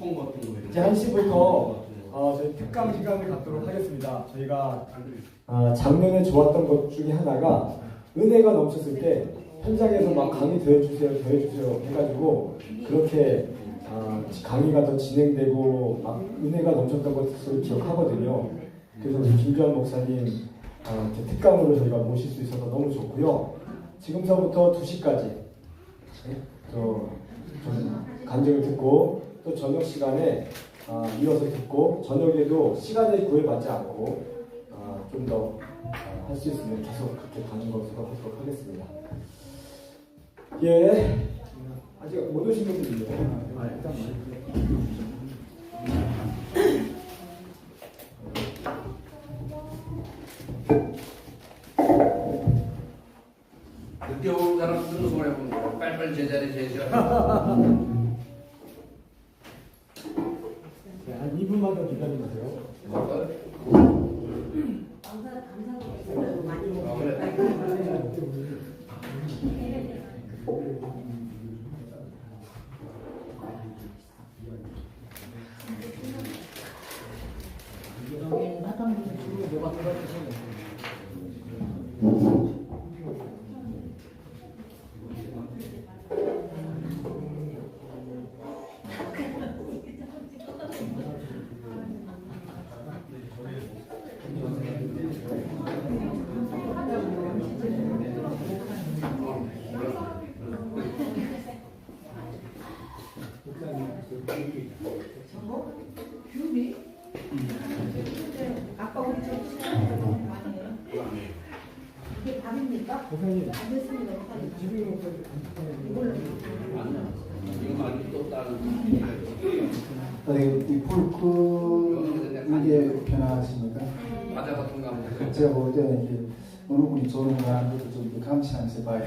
통 같은 거. 이제 1시부터 저희 특강 시간을 갖도록 하겠습니다. 저희가 작년에 좋았던 것 중에 하나가 은혜가 넘쳤을 때 현장에서 막 강의 더 해주세요 해가지고 그렇게 강의가 더 진행되고 막 은혜가 넘쳤던 것을 기억하거든요. 그래서 우리 김주환 목사님 특강으로 저희가 모실 수 있어서 너무 좋고요. 지금서부터 2시까지 간증을 듣고 또 저녁 시간에 이어서 듣고 저녁에도 시간을 구애받지 않고 좀 더 할 수 있으면 계속 그렇게 가는 것으로 하도록 하겠습니다. 예, 아직 못 오신 분들 있네요. 일단 늦게 온 사람들은 손해 보는 거야. 빨리빨리 제자리에 계셔. 네, 한 2분만 더 기다려주세요. 감사하고 많이 아까 우리 이게 밥입니까? 목사님, 안 됐습니다. 지금 이걸로. 이거 많이 또 다른. 이 폴크 이게 변화하십니까? 과자 같은 거 하면 제가 볼 때는 이렇게 어느 분이 좋은 거 하는 것도 좀 감시하면서 봐요.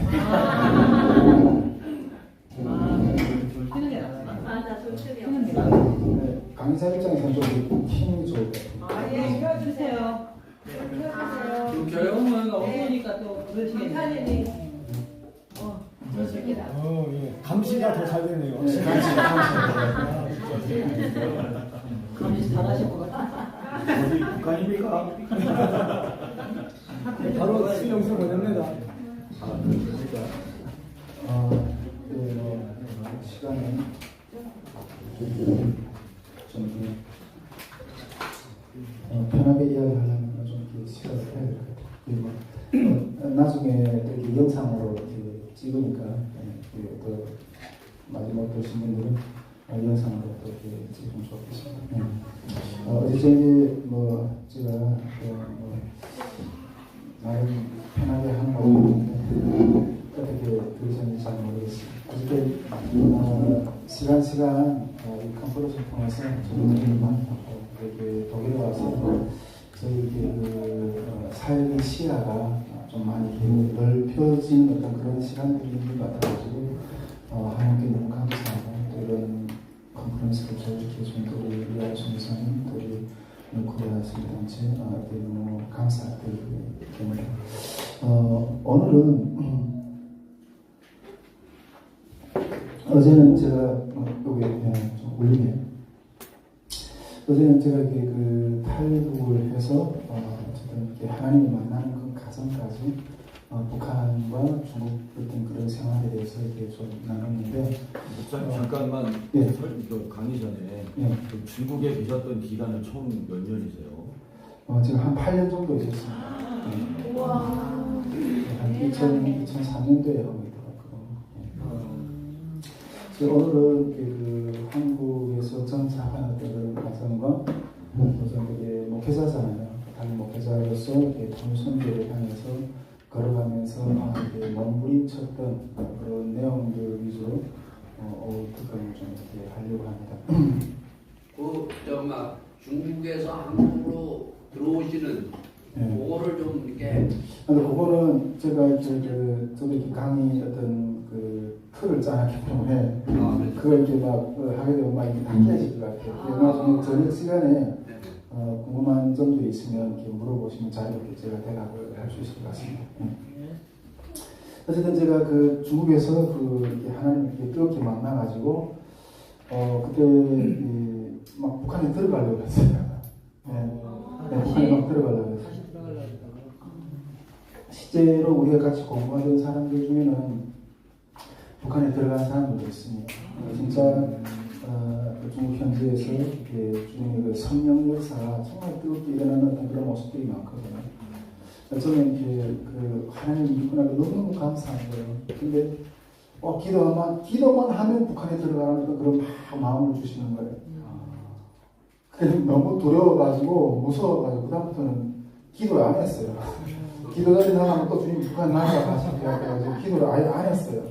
맞아, 돌출이요. 네, 강의사 입장에서는 좀 힘이 좋을 것 같아요. 예, 켜주세요. 켜주세요. 웃겨요? 어머니까 또 그러시겠네. 그러십니다. 예. 감시가 더 잘 되네요. 감시 잘하실 것 같아. 어디 북한입니까? 바로 신영수 보냅니다. 시간은 좀 편하게 이야기하려면 좀 이렇게 시간을 해야 될 것 같아요. 그리고 나중에 이렇게 영상으로 이렇게 찍으니까 또 마지막 보신 분들은 영상으로 또 이렇게 찍으면 좋겠습니다. 어제 뭐 제가 나름 편하게 하는 거고 어떻게 들으셨는지 잘 모르겠습니다. 어저께 시간 이 컨퍼런스를 통해서 저희들이 많이 받고 이렇게 독일에 와서 저희 그 사회의 시야가 좀 많이 넓혀지는 어떤 그런 시간들이 있는 것 같아가지고 하나님께 너무 감사하고 또 이런 컨퍼런스를 저렇게 해준 또 우리 이하수 목사님 또 우리 코리아 선교단체 너무 감사드립니다. 오늘은 어제는 제가 여기 좀 올리네요. 어제는 제가 이렇게 그 탈북을 해서 어쨌든 이렇게 하나님을 만나는 그 과정까지 북한과 중국 어떤 그런 생활에 대해서 이렇게 좀 나눴는데 잠깐만 예. 강의 전에 예. 그 중국에 계셨던 기간은 총 몇 년이세요? 제가 한 8년 정도 있었습니다. 우와. 한 2003년도에 하고 있더라고요. 오늘은 그 한국에서 정착하는 그런 과정과 우선 그게 목회자잖아요. 다른 목회자로서 이렇게 선교를 하면서 걸어가면서 이렇게 몸부림쳤던 그런 내용들 위주로 특강을 좀 이렇게 하려고 합니다. 막 중국에서 한국으로 들어오시는 그거를 좀 이렇게. 근데 그거는 제가 저도 이렇게 강의 어떤 그 틀을 짜놨기 때문에 그걸 이렇게 막 하게 되면 막 이렇게 당겨질 것 같아요. 나중에 저녁 시간에 궁금한 점도 있으면 이렇게 물어보시면 자유롭게 제가 대답을 할 수 있을 것 같습니다. 어쨌든 제가 그 중국에서 그 이렇게 하나님 이렇게 뜨겁게 만나가지고 그때 막 북한에 들어가려고 했어요. 네, 북한에 막 들어가려고 했어요. 다시 들어가려고 했다고. 실제로 우리가 같이 공부하던 사람들 중에는 북한에 들어간 사람들도 있습니다. 진짜 중국 현지에서 주님의 그 성령 역사가 정말 뜨겁게 일어나는 어떤 그런 모습들이 많거든요. 저는 그 하나님 믿고 나서 너무너무 감사한 거예요. 근데 기도만 하면 북한에 들어가는 그런 마음을 주시는 거예요. 그래서 너무 두려워가지고 무서워가지고 그다음부터는 기도를 안 했어요. 기도자리 나가면 또 주님 북한 나가라 하시고 해가지고 기도를 아예 안 했어요.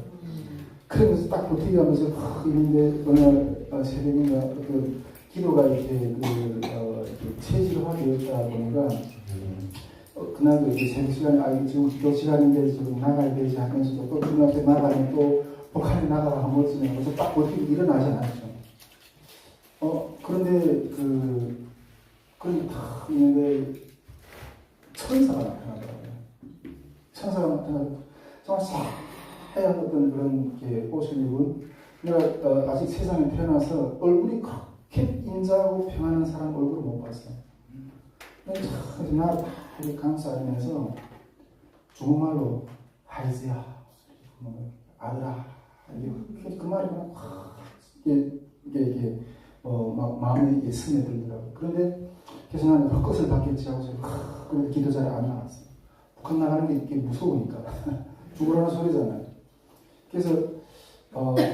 그러면서 딱 버티기 하면서 있는데 어느 새벽인가 그 기도가 이렇게 체질화되어 있다 보니까 그날도 이제 새벽 시간에 지금 기도 시간인데 지금 나가야 되지 하면서도 또 주님 앞에 나가면 또 북한에 나가라 한 번쯤에 그래서 딱 버티고 일어나지 않았죠. 그런데 그런데 딱 있는데 천사가 나타나더라고요. 천사가 나타나서 정말 하얀 어떤 그런 옷을 입은 내가 아직 세상에 태어나서 얼굴이 그렇게 인자하고 평안한 사람 얼굴을 못 봤어요. 그래서 나를 다 감싸면서 중국말로 하이즈야 아들아 그 말이 이게 막 마음에 이게 스며들더라고요. 그런데 그래서 나는 헛것을 받겠지 하고 그런데 기도자리에 안 나갔어요. 북한 나가는 게 이렇게 무서우니까 죽으라는 소리잖아요. 그래서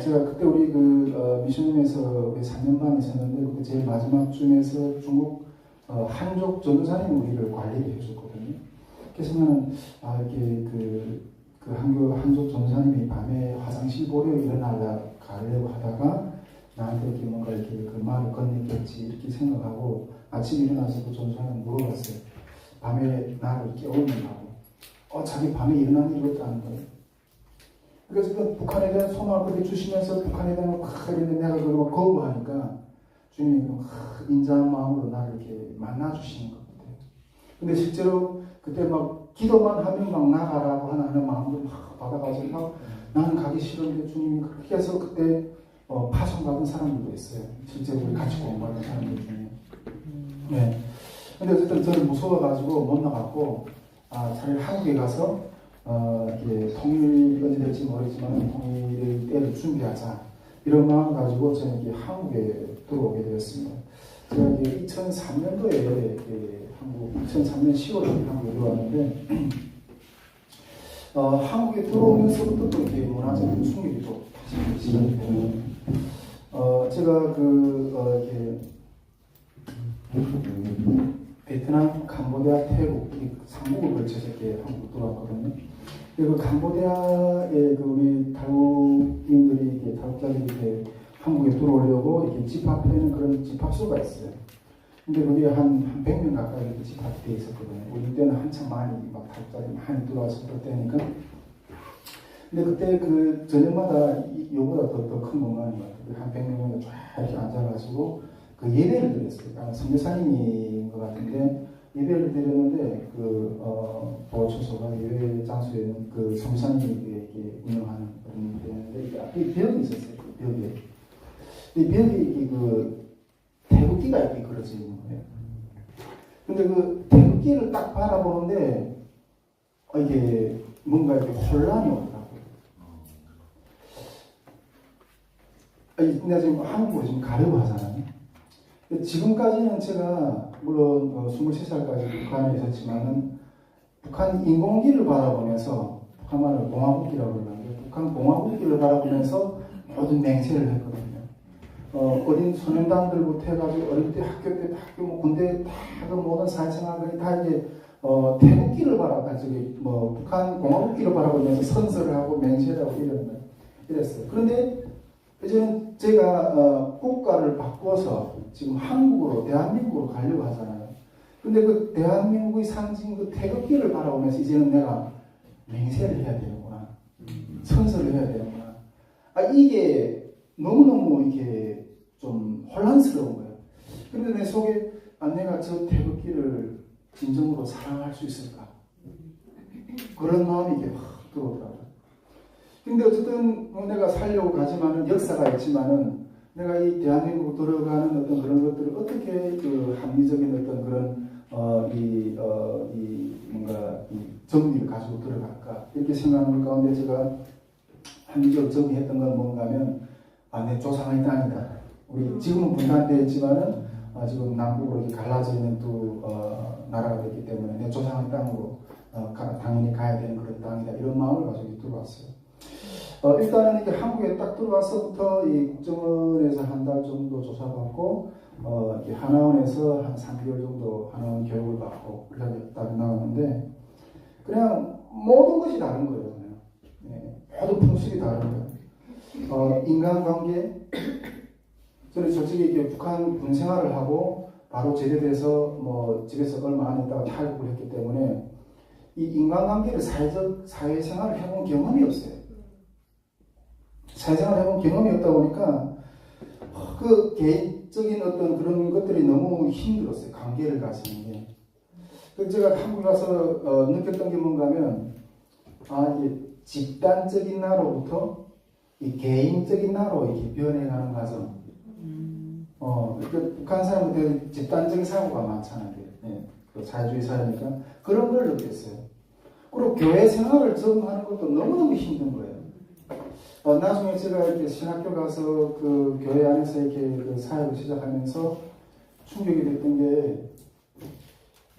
제가 그때 우리 미션홈에서 3년 반 있었는데 그 제일 마지막 쯤에서 중국 한족 전도사님이 우리를 관리를 해줬거든요. 그래서 나는 이렇게 한족 전도사님이 밤에 화장실 보려 가려고 하다가 나한테 이렇게 뭔가 이렇게 그 말을 건넸겠지 이렇게 생각하고 아침에 일어나서 그 전도사님 물어봤어요. 밤에 나를 깨우느냐고. 자기 밤에 일어난 일이 없다는 거예요. 그래서 그 북한에 대한 소망을 그렇게 주시면서 북한에 대한 이런데 내가 그걸 거부하니까 주님이 인자한 마음으로 나를 이렇게 만나주시는 것 같아요. 근데 실제로 그때 막 기도만 하면 막 나가라고 하는 마음을 막 받아가지고 나는 가기 싫은데 주님이 그렇게 해서 그때 파송받은 사람들도 있어요. 실제로 우리 같이 공부하는 사람들 중에. 네. 근데 어쨌든 저는 무서워가지고 못 나갔고 차라리 한국에 가서 이렇게 통일이 언제 될지 모르지만 통일의 때를 준비하자 이런 마음 가지고 저는 이렇게 한국에 들어오게 되었습니다. 제가 이제 2003년도에 2003년 10월에 한국에 들어왔는데 한국에 들어오면서부터 또 이렇게 문화적인 충격이 또 다시 시작이 되는 제가 이렇게 베트남, 캄보디아, 태국 이 3국을 걸쳐서 이렇게 한국 들어왔거든요. 그리고 캄보디아에 우리 탈북민들이 탈북자들이 이렇게 한국에 들어오려고 이렇게 집합하는 그런 집합소가 있어요. 근데 그게 한 100명 가까이 이렇게 집합되어 있었거든요. 우리 때는 한참 많이 막 탈북자들이 많이 들어와서 그럴 때니까. 근데 그때 그 저녁마다 요보다 더 큰 공간인 것 같아요. 한 100명이 쫙 이렇게 앉아가지고 그 예배를 드렸어요. 선교사님인 것 같은데 예배를 드렸는데 보초소가 예배 장소에 있는 그 선교사님이 이렇게 운영하는 그런 데였는데 앞에 벽이 있었어요. 그 벽에. 이 벽이 태극기가 이렇게 그려져 있는 거예요. 근데 그 태극기를 딱 바라보는데 이게 뭔가 이렇게 혼란이 오더라고요. 내가 지금 한국으로 지금 가려고 하잖아요. 지금까지는 제가 물론 23살까지 북한에 있었지만은 북한 인공기를 바라보면서 북한말을 공화국기라고 그러는데 북한 공화국기를 바라보면서 모든 맹세를 했거든요. 어린 소년단들부터 해가지고 어릴 때 학교 때 학교 군대 다 그 모든 사회생활들이 다 이제 태국기를 북한 공화국기를 바라보면서 선서를 하고 맹세를 하고 이랬어요. 그런데 이제는 제가 국가를 바꿔서 지금 한국으로 대한민국으로 가려고 하잖아요. 근데 그 대한민국의 상징 그 태극기를 바라보면서 이제는 내가 맹세를 해야 되는구나. 선서를 해야 되는구나. 이게 너무너무 이게 좀 혼란스러운 거예요. 근데 내 속에 내가 저 태극기를 진정으로 사랑할 수 있을까? 그런 마음이 이게 확 들어오더라고요. 근데 어쨌든 내가 살려고 가지만은 역사가 있지만은 내가 이 대한민국 들어가는 어떤 그런 것들을 어떻게 그 합리적인 어떤 그런 이 뭔가 이 정리를 가지고 들어갈까 이렇게 생각하는 가운데 제가 합리적으로 정리했던 건 뭔가 하면 내 조상의 땅이다. 우리 지금은 분단되어 있지만은 지금 남북으로 이렇게 갈라져 있는 두 나라가 됐기 때문에 내 조상의 땅으로 당연히 가야 되는 그런 땅이다. 이런 마음을 가지고 들어왔어요. 일단은 이게 한국에 딱 들어와서부터 이 국정원에서 한 달 정도 조사받고 이렇게 하나원에서 한 3개월 정도 하나원 교육을 받고 그렇게 딱 나왔는데 그냥 모든 것이 다른 거예요. 그냥. 네, 모든 풍습이 다른 거예요. 인간관계 저는 솔직히 이렇게 북한 군 생활을 하고 바로 제대돼서 뭐 집에서 얼마 안 있다가 탈북을 했기 때문에 이 인간관계를 사회생활을 해본 경험이 없어요. 사회생활을 해본 경험이 없다 보니까 그 개인적인 어떤 그런 것들이 너무 힘들었어요. 관계를 가지는 게. 그래서 제가 한국에 가서 느꼈던 게 뭔가 하면 이게 집단적인 나로부터 이 개인적인 나로 이렇게 변해가는 과정. 북한 사람들 집단적인 사고가 많잖아요. 네, 그 사회주의 사회니까 그런 걸 느꼈어요. 그리고 교회 생활을 적응하는 것도 너무너무 힘든 거예요. 나중에 제가 이렇게 신학교 가서 그 교회 안에서 이렇게 그 사역을 시작하면서 충격이 됐던 게,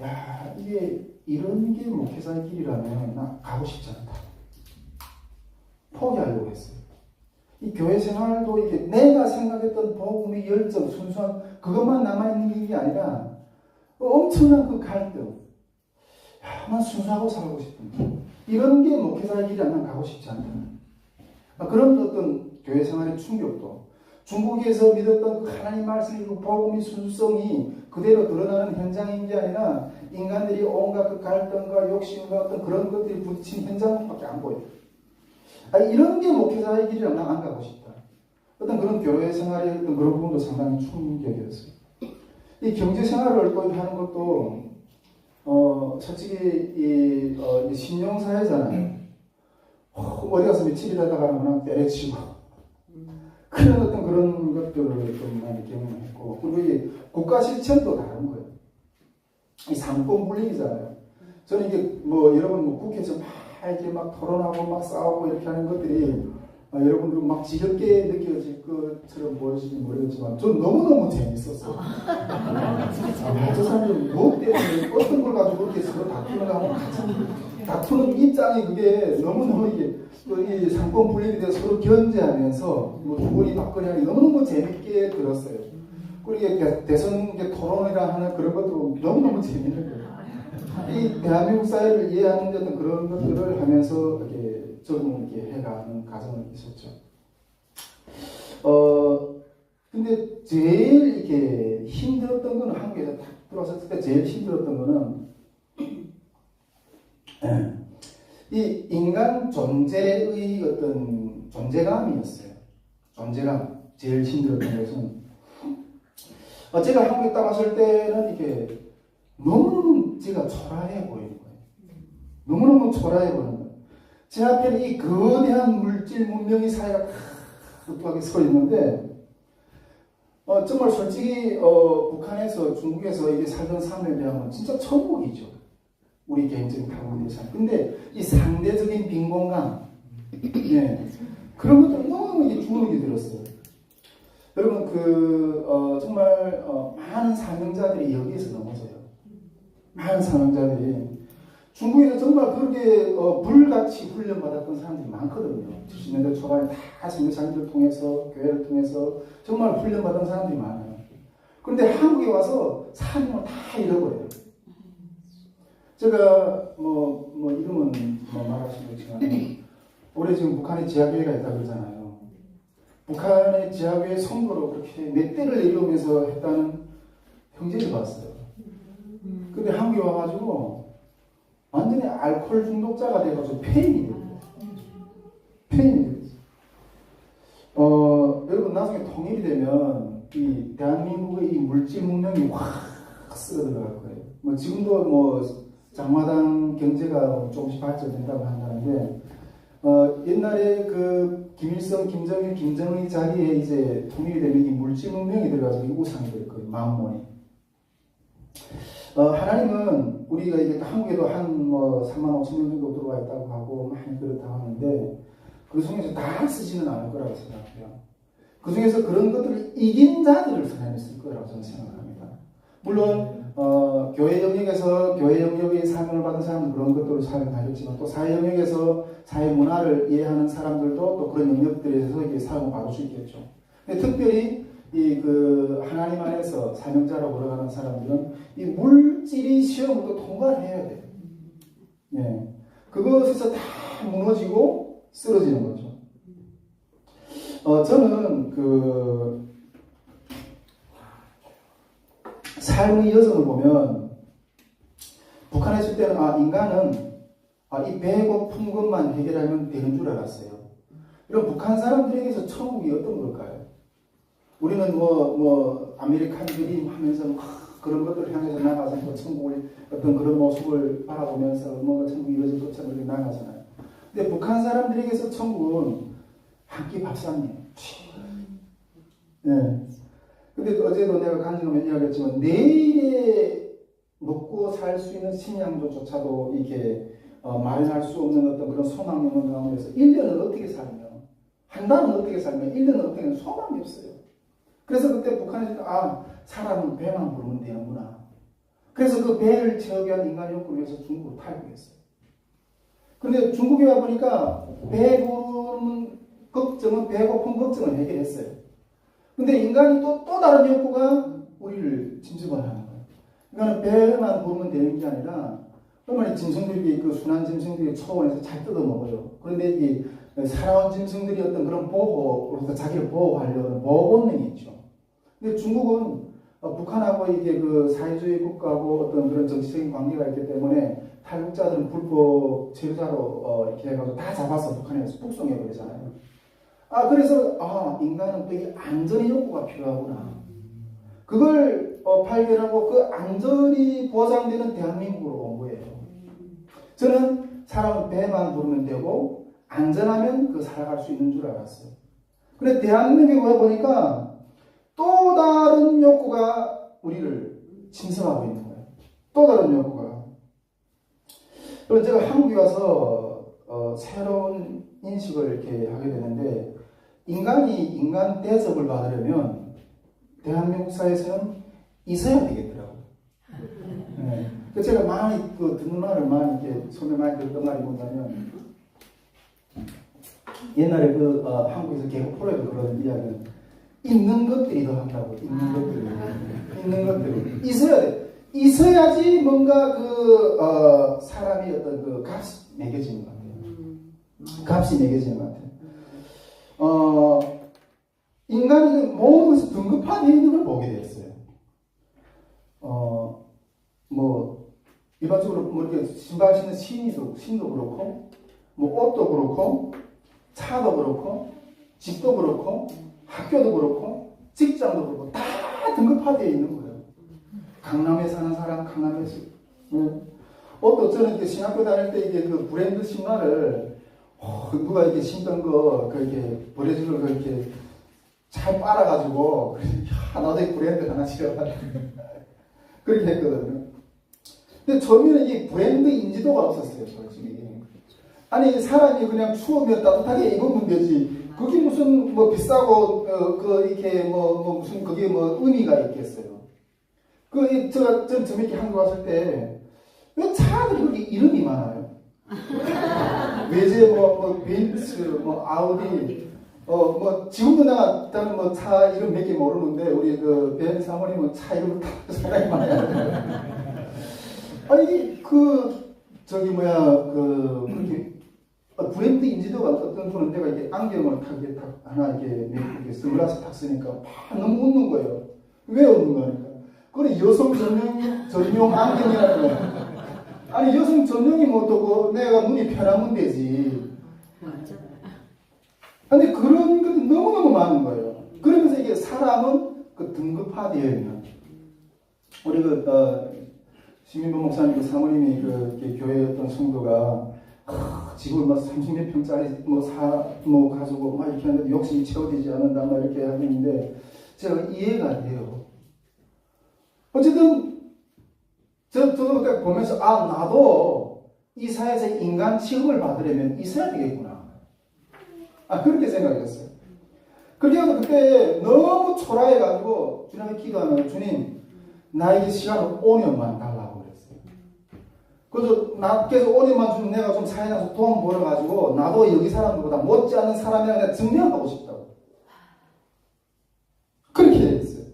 야, 이게 이런 게 목회자의 길이라면 나 가고 싶지 않다. 포기하려고 했어요. 이 교회 생활도 이게 내가 생각했던 복음의 열정, 순수한 그것만 남아있는 게 아니라 엄청난 그 갈등. 야, 난 순수하고 살고 싶은데 이런 게 목회자의 길이라면 가고 싶지 않다. 그런 어떤 교회 생활의 충격도 중국에서 믿었던 그 하나님 말씀의 그 복음의 순수성이 그대로 드러나는 현장인 게 아니라 인간들이 온갖 그 갈등과 욕심과 어떤 그런 것들이 부딪힌 현장밖에 안 보여요. 이런 게 목회자의 길이라면 안 가고 싶다. 어떤 그런 교회 생활의 어떤 그런 부분도 상당히 충격이었어요. 이 경제 생활을 또 하는 것도 솔직히 이 신용사회잖아요. 어디 가서 며칠 일하다가 그냥 때려치고 그런 어떤 그런 것들을 좀 많이 경험했고 그리고 이 국가 실천도 다른 거예요. 이 삼권 분립이잖아요. 저는 이게 뭐 여러분 뭐 국회에서 막 이렇게 막 토론하고 막 싸우고 이렇게 하는 것들이 여러분들 막 지겹게 느껴질 것처럼 보이실지 모르겠지만 전 너무너무 재밌었어요. 저 사람들 무엇 때문에 어떤 걸 가지고 그렇게 서로 다투는가 하면 다투는 입장이 그게 너무너무 이게 이 상권 분립에 대해서 서로 견제하면서 뭐 주거니 받거니 하니 너무너무 재밌게 들었어요. 그리고 이게 대선 토론이라 하는 그런 것도 너무너무 재밌는 거예요. 이 대한민국 사회를 이해하는 어떤 그런 것들을 하면서 이렇게 적응을 이렇게 해가는 과정은 있었죠. 근데 제일 이렇게 힘들었던 거는 한국에서 딱 들어왔을 때 제일 힘들었던 거는 이 인간 존재의 어떤 존재감이었어요. 존재감. 제일 힘들었던 것은 제가 한국에 딱 왔을 때는 이게 너무너무 제가 초라해 보이는 거예요. 너무너무 초라해 보이는 거예요. 제 앞에는 이 거대한 물질 문명의 사회가 뚝뚝하게 서 있는데 정말 솔직히 북한에서 중국에서 이게 살던 삶에 비하면 진짜 천국이죠. 우리 개인적인 타고난 삶. 근데 이 상대적인 빈곤감, 그런 것도 너무 이게 주눅이 들었어요. 여러분 정말 많은 사명자들이 여기에서 넘어져요. 많은 사명자들이 중국에서 정말 그렇게 불같이 훈련받았던 사람들이 많거든요. 70년대 초반에 다 선교사님들 통해서 교회를 통해서 정말 훈련받은 사람들이 많아요. 그런데 한국에 와서 사명을 다 잃어버려요. 제가 이름은 말할 수 없지만 올해 지금 북한에 지하교회가 있다고 그러잖아요. 북한의 지하교회 선거로 그렇게 몇 대를 내려오면서 했다는 형제를 봤어요. 근데 한국에 와가지고 완전히 알코올 중독자가 돼가지고 폐인이 됐어요. 폐인이 됐어요. 여러분 나중에 통일이 되면 이 대한민국의 이 물질 문명이 확 쓸어 들어갈 거예요. 지금도 장마당 경제가 조금씩 발전된다고 한다는데 옛날에 그 김일성, 김정일, 김정의 자리에 이제 통일이 되면 이 물질 문명이 들어가서 이 우상이 될 거예요. 만몬이. 하나님은 우리가 이게 한국에도 한 뭐 3만 5천 명 정도 들어와 있다고 하고 많이 그렇다고 하는데 그 중에서 다 쓰지는 않을 거라고 생각해요. 그 중에서 그런 것들을 이긴 자들을 하나님이 거라고 저는 생각합니다. 물론 교회 영역에서 교회 영역의 사명을 받은 사람은 그런 것들을 사용하겠지만 또 사회 영역에서 사회 문화를 이해하는 사람들도 또 그런 영역들에서 이게 사용을 받을 수 있겠죠. 근데 특별히 이 그 하나님 안에서 사명자라고 걸어가는 사람들은 이 물질이 시험을 또 통과를 해야 돼요. 예. 그것에서 다 무너지고 쓰러지는 거죠. 저는 그 삶의 여정을 보면 북한에 있을 때는 인간은 이 배고픈 것만 해결하면 되는 줄 알았어요. 이런 북한 사람들에게서 천국이 어떤 걸까요? 우리는 뭐 아메리칸 드림 하면서 그런 것들을 향해서 나가서 뭐 천국을 어떤 그런 모습을 바라보면서 뭔가 천국이 이루어질 것처럼 이렇게 나가잖아요. 근데 북한 사람들에게서 천국은 한 끼 밥상이에요. 네. 근데 어제도 내가 간증하면 이야기했지만 내일에 먹고 살 수 있는 식량조차도 이렇게 마련할 수 없는 어떤 그런 소망이 없는 가운데서 1년을 어떻게 살며 한 달은 어떻게 살며 1년은 어떻게 하면 소망이 없어요. 그래서 그때 북한에서 사람은 배만 부르면 되는구나. 그래서 그 배를 채우기 위한 인간 욕구를 위해서 중국으로 탈북했어요. 근데 중국에 와보니까 배 부르는 걱정은 배고픈 걱정을 해결했어요. 근데 인간이 또 다른 욕구가 우리를 짐승을 하는 거예요. 그러니까 배만 부르면 되는 게 아니라 얼마나 짐승들이 그 순한 짐승들이 초원에서 잘 뜯어 먹어요. 그런데 이 살아온 짐승들이 어떤 그런 보호로서 자기를 보호하려는 보호 본능이 있죠. 근데 중국은 북한하고 이게 그 사회주의 국가하고 어떤 그런 정치적인 관계가 있기 때문에 탈북자들은 불법 체류자로 이렇게 해가지고 다 잡아서 북한에서 북송해 버리잖아요. 그래서 인간은 또 이 안전의 욕구가 필요하구나. 그걸 발견하고 그 안전이 보장되는 보장대한민국으로 온 거예요. 저는 사람은 배만 부르면 되고 안전하면 그 살아갈 수 있는 줄 알았어요. 그런데 대한민국에 와보니까 또 다른 욕구가 우리를 침범하고 있는 거예요. 또 다른 욕구가. 그럼 제가 한국에 와서 새로운 인식을 이렇게 하게 되는데 인간이 인간 대접을 받으려면 대한민국 사회에서는 있어야 되겠더라고요. 네. 제가 많이 듣는 말을 많이 이렇게 손에 많이 들었던 말이 뭐냐면 옛날에 한국에서 개그 프로에도 그런 이야기는 있는 것들이 더 한다고. 있는 것들이 있어야 돼. 있어야지 뭔가 사람이 어떤 그 값이 매겨지는 것 같아요. 값이 매겨지는 것 같아요. 인간이 모든 것이 등급화되어 있는 걸 보게 됐어요. 일반적으로 이렇게 신발 신는 신도 그렇고, 옷도 그렇고, 차도 그렇고, 집도 그렇고, 학교도 그렇고, 직장도 그렇고, 다 등급화되어 있는 거예요. 강남에 사는 사람, 강남에서. 옷도 저는 이렇게 신학교 다닐 때 이게 그 브랜드 신발을 누가 이렇게 신던 거, 이렇게 버려주는 거 이렇게 잘 빨아가지고, 나도 이 브랜드 하나 지어가지고. 그렇게 했거든요. 근데 처음에는 이 브랜드 인지도가 없었어요, 솔직히. 아니, 사람이 그냥 추우면 따뜻하게 입으면 되지. 그게 무슨 비싸고, 이렇게 무슨 그게 의미가 있겠어요. 전 재밌게 한국 왔을 때, 왜 차들이 그렇게 이름이 많아요? 외제 벤츠, 아우디, 지금도 나는 차 이름 몇 개 모르는데, 우리 벤 사모님은 차 이름을 다 생각이 많아요. 아니, 그렇게, 브랜드 인지도가 어떤 분은 내가 이렇게 안경을 하나 이렇게 선글라스 탁 쓰니까 너무 웃는 거예요. 왜 웃는 거니까? 그래, 여성 전용 안경이라는 거야. 아니, 여성 전용이 어떠고 내가 눈이 편하면 되지. 근데 그런 것이 너무너무 많은 거예요. 그러면서 이게 사람은 등급화되어 있는. 우리 시민보 목사님 사모님이 교회 어떤 성도가 집을 뭐 30몇 평짜리 뭐 가지고 막 이렇게 하는데 욕심이 채워지지 않는다 막 이렇게 하고 있는데 제가 이해가 돼요. 어쨌든 저도 딱 보면서 나도 이 사회에서 인간 취급을 받으려면 있어야 되겠구나. 그렇게 생각했어요. 그래서 그때 너무 초라해가지고 주님께 기도하면 주님 나에게 시간을 5년만 달라고 그랬어요. 그래서 나께서 5년만 주면 내가 좀 사회 나서 돈 벌어가지고 나도 여기 사람들보다 못지않은 사람이라고 내가 증명하고 싶다고. 그렇게 했어요.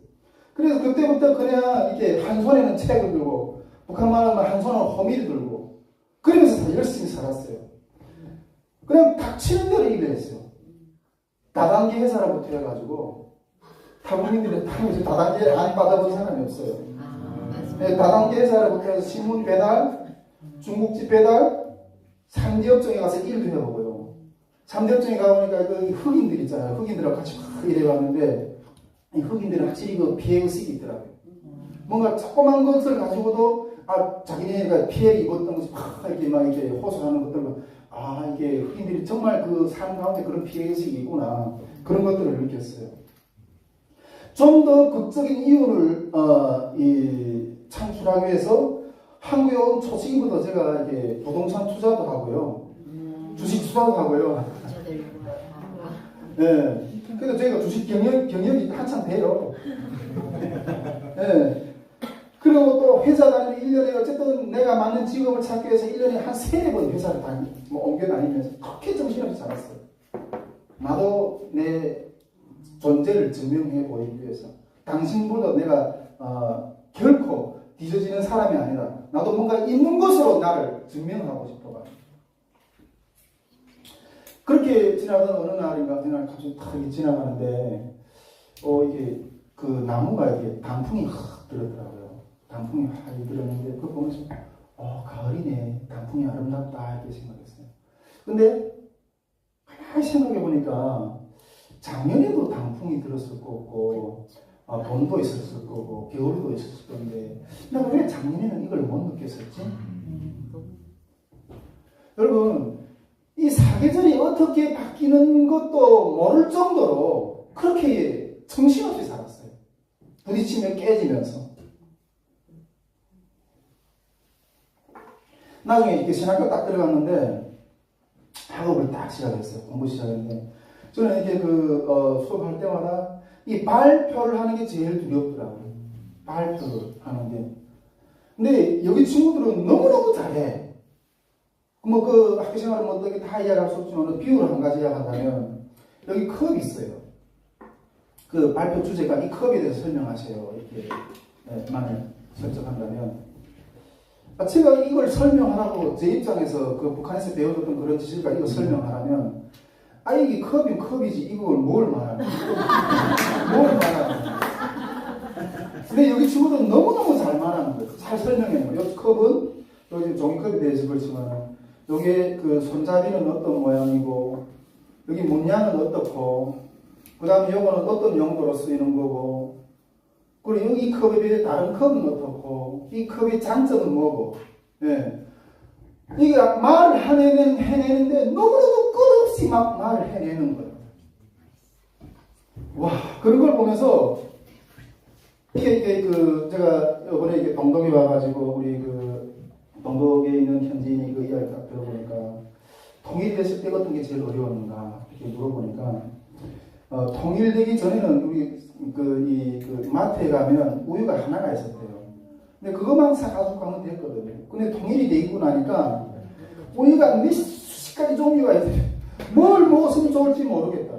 그래서 그때부터 그냥 이렇게 한 손에는 책을 들고 북한말 하면 한 손은 호미를 들고 그러면서 다 열심히 살았어요. 그냥 닥치는 대로 일을 했어요. 다단계 회사라부터 해가지고 타국민들은 다단계 안 받아본 사람이 없어요. 네, 다단계 회사라부터 해서 신문 배달, 중국집 배달, 3대 업종에 가서 일도 해보고요. 3대 업종에 가보니까 그 흑인들 있잖아요. 흑인들하고 같이 막 일해봤는데 이 흑인들은 확실히 그 피해의식이 있더라고요. 뭔가 조그만 것을 가지고도 자기네가 피해를 입었던 것이 막 이렇게 호소하는 것들로 이게 흑인들이 정말 그 삶 가운데 그런 피해의식이 있구나. 그런 것들을 느꼈어요. 좀 더 극적인 이유를 창출하기 위해서 한국에 온 초창기부터 제가 이렇게 부동산 투자도 하고요. 주식 투자도 하고요. 네. 그래서 저희가 주식 경력이 한참 돼요. 네. 그리고 또 회사 다니면 1년에 어쨌든 내가 맞는 직업을 찾기 위해서 1년에 한 3-4번 회사를 옮겨 다니면서 그렇게 정신없이 살았어요. 나도 내 존재를 증명해 보이기 위해서 당신보다 내가 결코 뒤져지는 사람이 아니라 나도 뭔가 있는 것으로 나를 증명하고 싶어요. 그렇게 지나가던 어느 날인가 그날 갑자기 탁 지나가는데 이게 그 나무가 이렇게 단풍이 확 들었더라고요. 단풍이 확 들었는데 그거 보면서 가을이네. 단풍이 아름답다 이렇게 생각했어요. 근데 가만히 생각해 보니까 작년에도 단풍이 들었을 거고 봄도 있었을 거고 겨울도 있었을 건데 내가 왜 작년에는 이걸 못 느꼈었지? 여러분 이 사계절이 어떻게 바뀌는 것도 모를 정도로 그렇게 정신없이 살았어요. 부딪히면 깨지면서. 나중에 이렇게 신학교 딱 들어갔는데 학업을 딱 시작했어요. 공부 시작했는데 저는 이렇게 수업할 때마다 이 발표를 하는 게 제일 두렵더라고요. 발표를 하는데. 근데 여기 친구들은 너무너무 잘해. 그 학교 생활은 어떻게 다 이야기할 수 없지만 비유를 한 가지 이야기한다면 여기 컵이 있어요. 그 발표 주제가 이 컵에 대해서 설명하세요. 이렇게 만약 설정한다면 제가 이걸 설명하라고 제 입장에서 그 북한에서 배워줬던 그런 지식과 이거 설명하라면 이게 컵이면 컵이지 이걸 뭘 말하냐 뭘 말하냐. 근데 여기 친구들은 너무너무 잘 말하는 거예요. 잘 설명해요. 이 컵은 여기 종이컵에 대해서 그렇지만 여기에 그 손잡이는 어떤 모양이고 여기 문양은 어떻고 그 다음에 요거는 어떤 용도로 쓰이는 거고 그리고 여기 컵에 비해 다른 컵은 어떻고 이 컵의 장점은 뭐고 이게 말을 해내는데 너무너무 끝없이 막 말을 해내는 거예요. 와 그런 걸 보면서 이게 제가 이번에 이게 동덕에 와가지고 우리 동덕에 있는 현지인이 그 이야기 딱 들어보니까 통일이 됐을 때 어떤 게 제일 어려웠는가 이렇게 물어보니까 통일되기 전에는 우리 마트에 가면 우유가 하나가 있었대요. 근데 그것만 사가지고 가면 됐거든요. 근데 통일이 되고 나니까 우유가 수십 가지 종류가 있어요. 뭘 먹었으면 좋을지 모르겠다.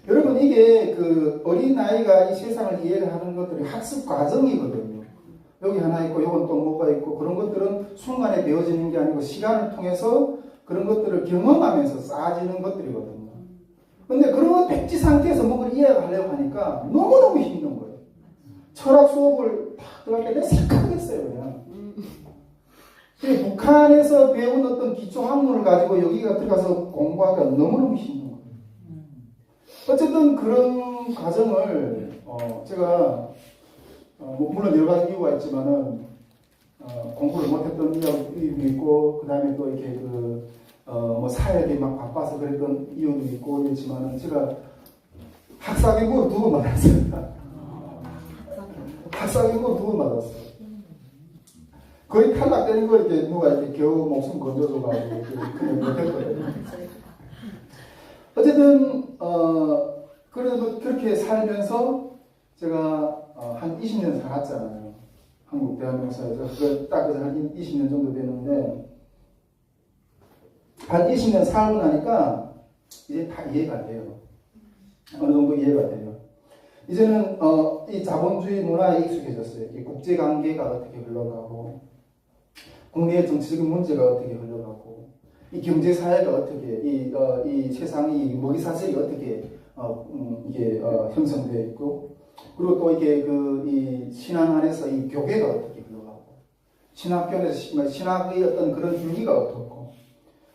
여러분 이게 어린 아이가 이 세상을 이해하는 것들이 학습 과정이거든요. 여기 하나 있고 요건 또 뭐가 있고 그런 것들은 순간에 배워지는 게 아니고 시간을 통해서 그런 것들을 경험하면서 쌓아지는 것들이거든요. 근데 그런 거 백지 상태에서 뭔가를 이해하려고 하니까 너무너무 힘든 거예요. 철학 수업을 딱 들어갈 때 내가 생각했어요 그냥. 북한에서 배운 어떤 기초 학문을 가지고 여기가 들어가서 공부하기가 너무너무 힘든 거예요. 어쨌든 그런 과정을 제가 물론 여러 가지 이유가 있지만은 공부를 못했던 이유도 있고 그 다음에 또 이렇게 뭐 사역이 막 바빠서 그랬던 이유도 있고 그렇지만은 제가 학사기고 2번 맞았습니다. 학사기고 2번 맞았어요. 거의 탈락되는 거 이렇게 누가 이렇게 겨우 목숨 건져줘가지고 이렇게 그냥 못했거든요. 어쨌든 그래도 그렇게 살면서 제가 한 20년 살았잖아요. 한국 대한민국사에서 딱 그래서 한 20년 정도 되는데 한 20년 살고 나니까 이제 다 이해가 돼요. 어느 정도 이해가 돼요. 이제는 이 자본주의 문화에 익숙해졌어요. 이 국제관계가 어떻게 흘러가고 국내의 정치적인 문제가 어떻게 흘러가고 이 경제사회가 어떻게 이 세상이 먹이사슬이 어떻게 이게 형성되어 있고 그리고 또 이게 이 신앙 안에서 이 교계가 어떻게 흘러가고 신학교에서 신학의 어떤 그런 줄기가 어떻고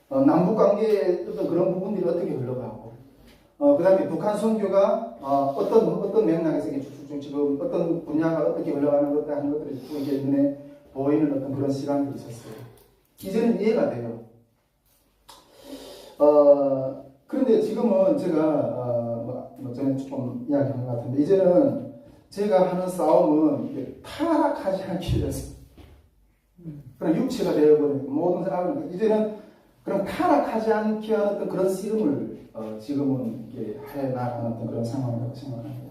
남북관계의 어떤 그런 부분들이 어떻게 흘러가고 그 다음에 북한 선교가 어떤 맥락에서 지금 어떤 분야가 어떻게 흘러가는 것들 하는 것들이 이게 눈에 보이는 어떤 그런 시간들이 있었어요. 이제는 이해가 돼요. 그런데 지금은 제가 전에 조금 이야기한 것 같은데 이제는 제가 하는 싸움은 타락하지 않기 위해서 그런 육체가 되어버리고 모든 사람은 이제는 그런 타락하지 않기 위한 어떤 그런 씨름을 지금은 해 나가는 어떤 그런 상황이라고 생각합니다.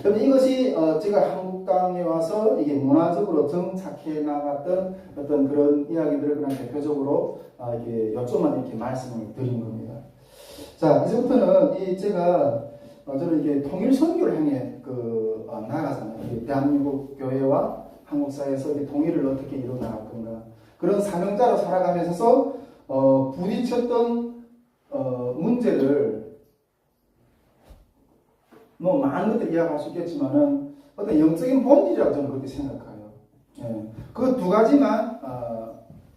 그럼 이것이 제가 한국 땅에 와서 이게 문화적으로 정착해 나갔던 어떤 그런 이야기들을 그냥 대표적으로 이렇게 요점만 이렇게 말씀을 드린 겁니다. 자, 이제부터는 제가 저는 이게 통일 선교를 향해 나가잖아요. 대한민국 교회와 한국 사회에서 통일을 어떻게 이루어나갈 건가 그런 사명자로 살아가면서 부딪혔던 문제를 뭐 많은 것들 이야기할 수 있겠지만은 어떤 영적인 본질이라고 저는 그렇게 생각해요. 예. 그 2가지만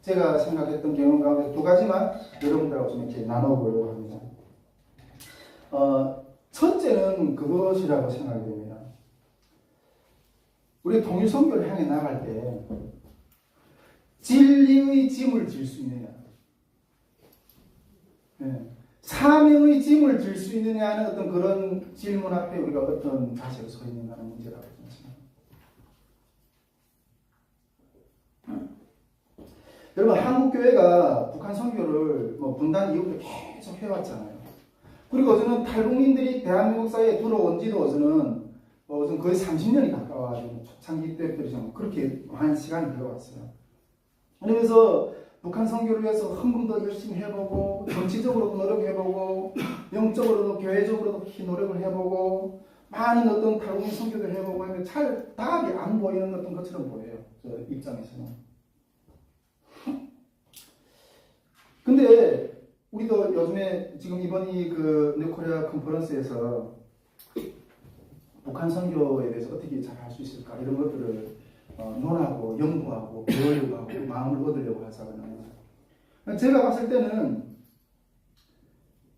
제가 생각했던 경험 가운데 2가지만 여러분들하고 좀 이렇게 나눠보려고 합니다. 첫째는 그것이라고 생각이 됩니다. 우리 통일 선교를 향해 나갈 때 진리의 짐을 질 수 있느냐, 사명의 짐을 질 수 있느냐는 어떤 그런 질문 앞에 우리가 어떤 자세로 서 있는가는 문제라고 생각합니다. 여러분 한국교회가 북한 선교를 분단 이후부터 계속 해왔잖아요. 그리고 저는 탈북민들이 대한민국 사회에 들어온 지도 저는 거의 30년이 가까워가지고 초창기 때부터 좀 그렇게 많은 시간이 들어왔어요. 그래서 북한 선교를 위해서 헌금도 열심히 해보고 정치적으로도 노력해보고 영적으로도 교회적으로도 노력을 해보고 많은 어떤 탈북민 선교를 해보고 하는데 잘 답이 안 보이는 어떤 것처럼 보여요. 저 입장에서는. 근데 우리도 요즘에 지금 이번 그 뉴코리아 컨퍼런스에서 북한 선교에 대해서 어떻게 잘 할 수 있을까 이런 것들을 논하고 연구하고 배우려고 하고 마음을 얻으려고 하잖아요. 제가 봤을 때는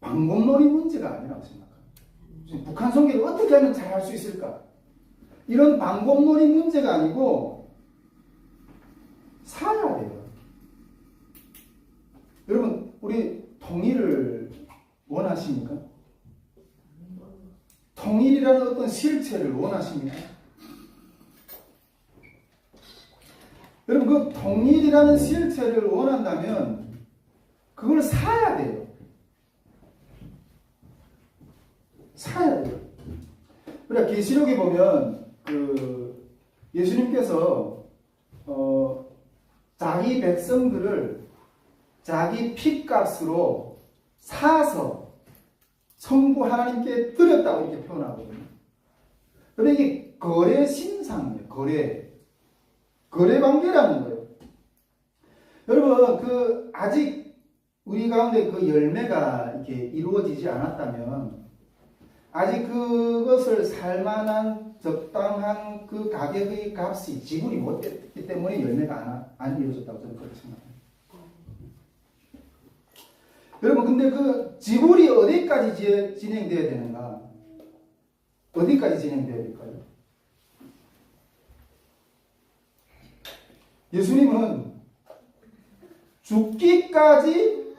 방법론이 문제가 아니라고 생각합니다. 북한 선교를 어떻게 하면 잘 할 수 있을까? 이런 방법론이 문제가 아니고 살아야 돼요. 여러분 우리 통일을 원하십니까? 통일이라는 어떤 실체를 원하십니까? 여러분 그 통일이라는 실체를 원한다면 그걸 사야 돼요. 사야 돼요. 그러니까 계시록에 보면 그 예수님께서 자기 백성들을 자기 핏값으로 사서 성부 하나님께 드렸다고 이렇게 표현하거든요. 그런데 이게 거래 신상이에요. 거래 관계라는 거예요. 여러분 아직 우리 가운데 그 열매가 이렇게 이루어지지 않았다면 아직 그것을 살만한 적당한 그 가격의 값이 지불이 못됐기 때문에 열매가 안 이루어졌다고 저는 그렇게 생각합니다. 여러분 근데 그 지불이 어디까지 진행되어야 되는가? 어디까지 진행되어야 될까요? 예수님은 죽기까지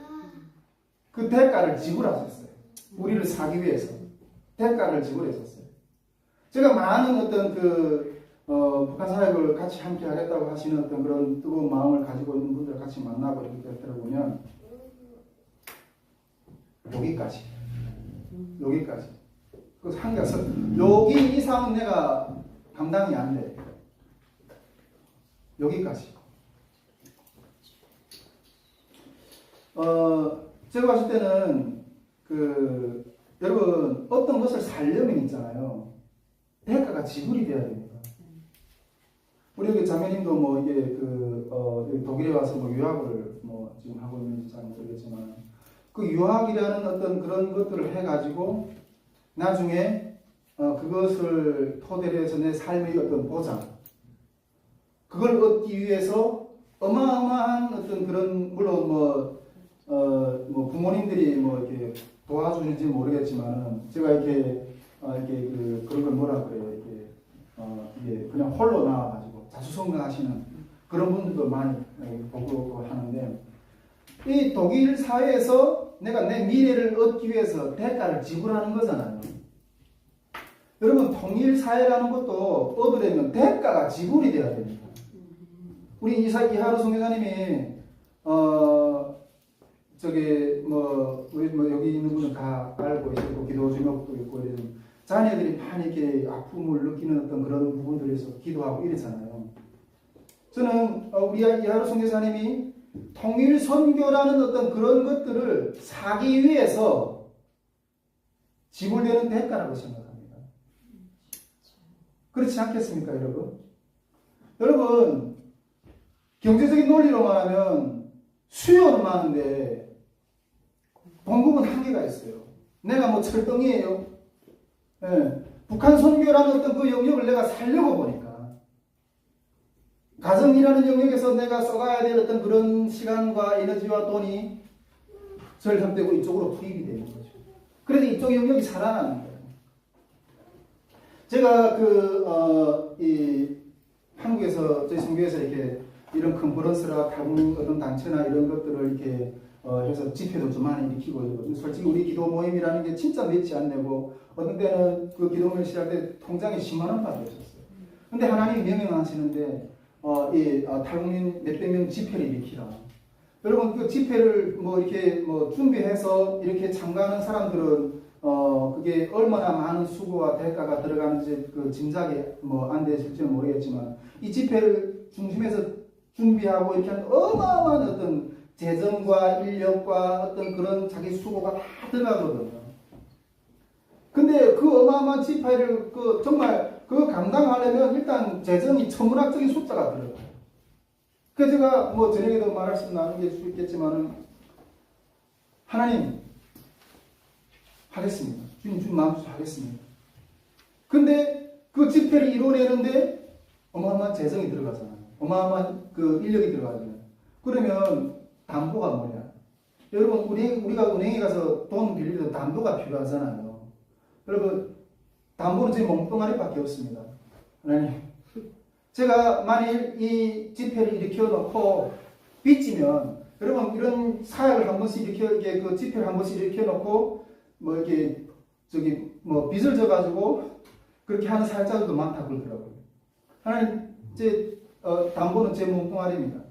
그 대가를 지불하셨어요. 우리를 사기 위해서 대가를 지불했었어요. 제가 많은 어떤 북한 사역을 같이 함께 하겠다고 하시는 어떤 그런 뜨거운 마음을 가지고 있는 분들 같이 만나고 이렇게 들어보면 여기까지. 그래서 한가서 여기 이상은 내가 감당이 안 돼. 여기까지. 제가 봤을 때는 여러분 어떤 것을 살려면 있잖아요. 대가가 지불이 돼야 됩니다. 우리 여기 자매님도 뭐 이게 여기 독일에 와서 뭐 유학을 뭐 지금 하고 있는지 잘 모르겠지만 그 유학이라는 어떤 그런 것들을 해가지고 나중에 그것을 토대로 해서 내 삶의 어떤 보장 그걸 얻기 위해서 어마어마한 어떤 그런 물론 뭐 부모님들이 뭐 이렇게 도와주는지 모르겠지만 제가 이렇게 그런 걸 뭐라 그래요 이게 그냥 홀로 나와가지고 자수성가하시는 그런 분들도 많이 보고 하는데 이 독일 사회에서 내가 내 미래를 얻기 위해서 대가를 지불하는 거잖아요. 여러분 통일 사회라는 것도 얻으려면 대가가 지불이 돼야 됩니다. 우리 이하루 선교사님이 우리 여기 있는 분은 다 알고 있고 기도 제목도 있고 이런 자녀들이 많이 이렇게 아픔을 느끼는 어떤 그런 부분들에서 기도하고 이랬잖아요. 저는 우리 이하루 선교사님이 통일 선교라는 어떤 그런 것들을 사기 위해서 지불되는 대가라고 생각합니다. 그렇지 않겠습니까, 여러분? 여러분, 경제적인 논리로 말하면 수요는 많은데 공급은 한계가 있어요. 내가 뭐 철덩이에요. 예, 북한 선교라는 어떤 그 영역을 내가 살려고 보니까 가정이라는 영역에서 내가 써가야 될 어떤 그런 시간과 에너지와 돈이 절감되고 이쪽으로 투입이 되는 거죠. 그래서 이쪽 영역이 살아나는 거예요. 제가 한국에서 저희 선교에서 이렇게 이런 컨퍼런스나 다른 어떤 단체나 이런 것들을 이렇게 해서 집회도 좀 많이 일으키고 이러거든요. 솔직히 우리 기도 모임이라는 게 진짜 몇이 안 되고 어떤 때는 그 기도 모임 시작할 때 통장에 10만 원밖에 없었어요. 근데 하나님이 명령하시는데 탈북민 몇백 명 집회를 일으키라. 여러분 그 집회를 뭐 이렇게 뭐 준비해서 이렇게 참가하는 사람들은 그게 얼마나 많은 수고와 대가가 들어가는지 그 짐작이 뭐 안 되실지는 모르겠지만 이 집회를 중심에서 준비하고 이렇게 하는 어마어마한 어떤 재정과 인력과 어떤 그런 자기 수고가 다 들어가거든요. 근데 그 어마어마한 집회를 정말 감당하려면 일단 재정이 천문학적인 숫자가 들어가요. 그래서 제가 뭐 저녁에도 말씀 나누게 수 있겠지만은 하나님 하겠습니다. 주님 마음속에 하겠습니다. 근데 그 집회를 이뤄내는데 어마어마한 재정이 들어가잖아요. 어마어마한 그 인력이 들어가잖아요. 그러면 담보가 뭐냐? 여러분 우리가 은행에 가서 돈 빌리도 담보가 필요하잖아요. 여러분 담보는 제 몸뚱아리밖에 없습니다. 하나님, 제가 만일 이 집회를 일으켜놓고 빚지면 여러분 이런 사역을 한 번씩 이렇게 그 집회를 한 번씩 일으켜놓고 뭐 이렇게 빚을 져가지고 그렇게 하는 사역자들도 많다고 그러더라고요. 하나님, 제 담보는 제 몸뚱아리입니다.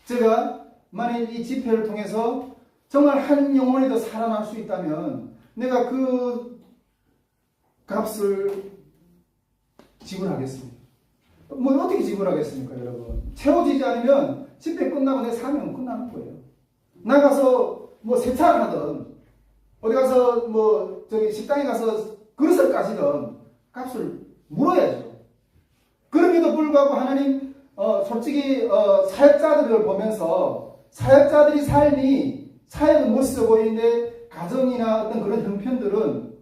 제가 만일 이 집회를 통해서 정말 한 영혼이라도 살아날 수 있다면 내가 그 값을 지불하겠습니다. 뭐 어떻게 지불하겠습니까, 여러분? 채워지지 않으면 집회 끝나고 내 사명은 끝나는 거예요. 나가서 뭐 세차를 하든 어디 가서 뭐 식당에 가서 그릇을 까시든 값을 물어야죠. 그럼에도 불구하고 하나님 솔직히 사역자들을 보면서 사역자들이 삶이 사역은 멋있어 보이는데 가정이나 어떤 그런 형편들은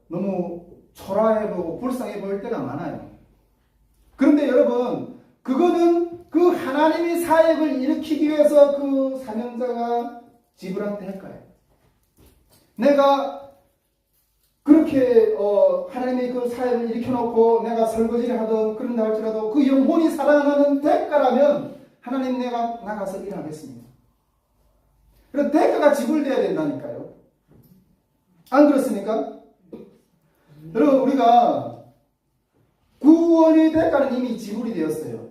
너무 초라해 보이고 불쌍해 보일 때가 많아요. 그런데 여러분 그거는 그 하나님이 사역을 일으키기 위해서 그 사명자가 지불한 대가예요. 내가 그렇게 하나님이 그 사역을 일으켜놓고 내가 설거지를 하든 그런다 할지라도 그 영혼이 살아나는 대가라면 하나님 내가 나가서 일하겠습니다. 그런 대가가 지불돼야 된다니까요. 안 그렇습니까? 여러분, 우리가 구원의 대가는 이미 지불이 되었어요.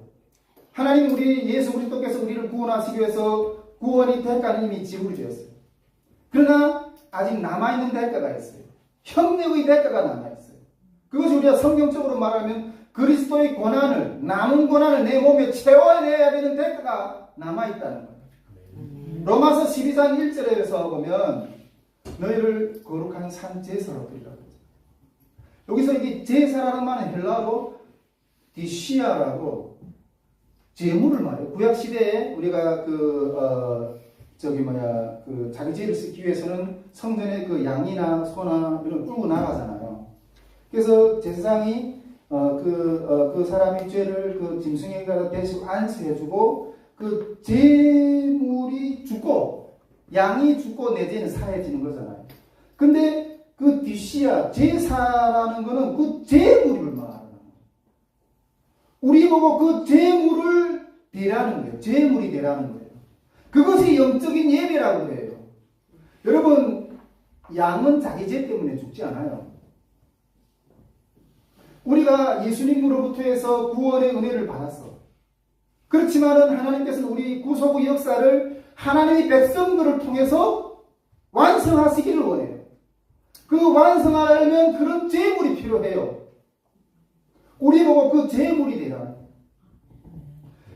하나님 우리 예수 그리스도께서 우리를 구원하시기 위해서 구원의 대가는 이미 지불이 되었어요. 그러나 아직 남아있는 대가가 있어요. 협력의 대가가 남아있어요. 그것이 우리가 성경적으로 말하면 그리스도의 고난을, 남은 고난을 내 몸에 채워내야 되는 대가가 남아있다는 거예요. 로마서 12장 1절에서 보면 너희를 거룩한 산 제사로 드리라고 했죠. 여기서 이게 제사라는 말은 헬라어로 디시아라고 제물을 말해요. 구약 시대에 우리가 자기 죄를 씻기 위해서는 성전에 그 양이나 소나 이런 걸 끌고 나가잖아요. 그래서 제사장이 그 사람의 죄를 그 짐승에게 대신 안수해주고 그 제물이 죽고 양이 죽고 내 죄는 사해지는 거잖아요. 근데 그 디시아 제사라는 거는 그 제물을 말하는 거예요. 우리 보고 그 제물을 대라는 거예요. 제물이 대라는 거예요. 그것이 영적인 예배라고 해요. 여러분, 양은 자기 죄 때문에 죽지 않아요. 우리가 예수님으로부터 해서 구원의 은혜를 받았어. 그렇지만은 하나님께서는 우리 구속의 역사를 하나님의 백성들을 통해서 완성하시기를 원해요. 그 완성하려면 그런 제물이 필요해요. 우리 보고 그 제물이 되라.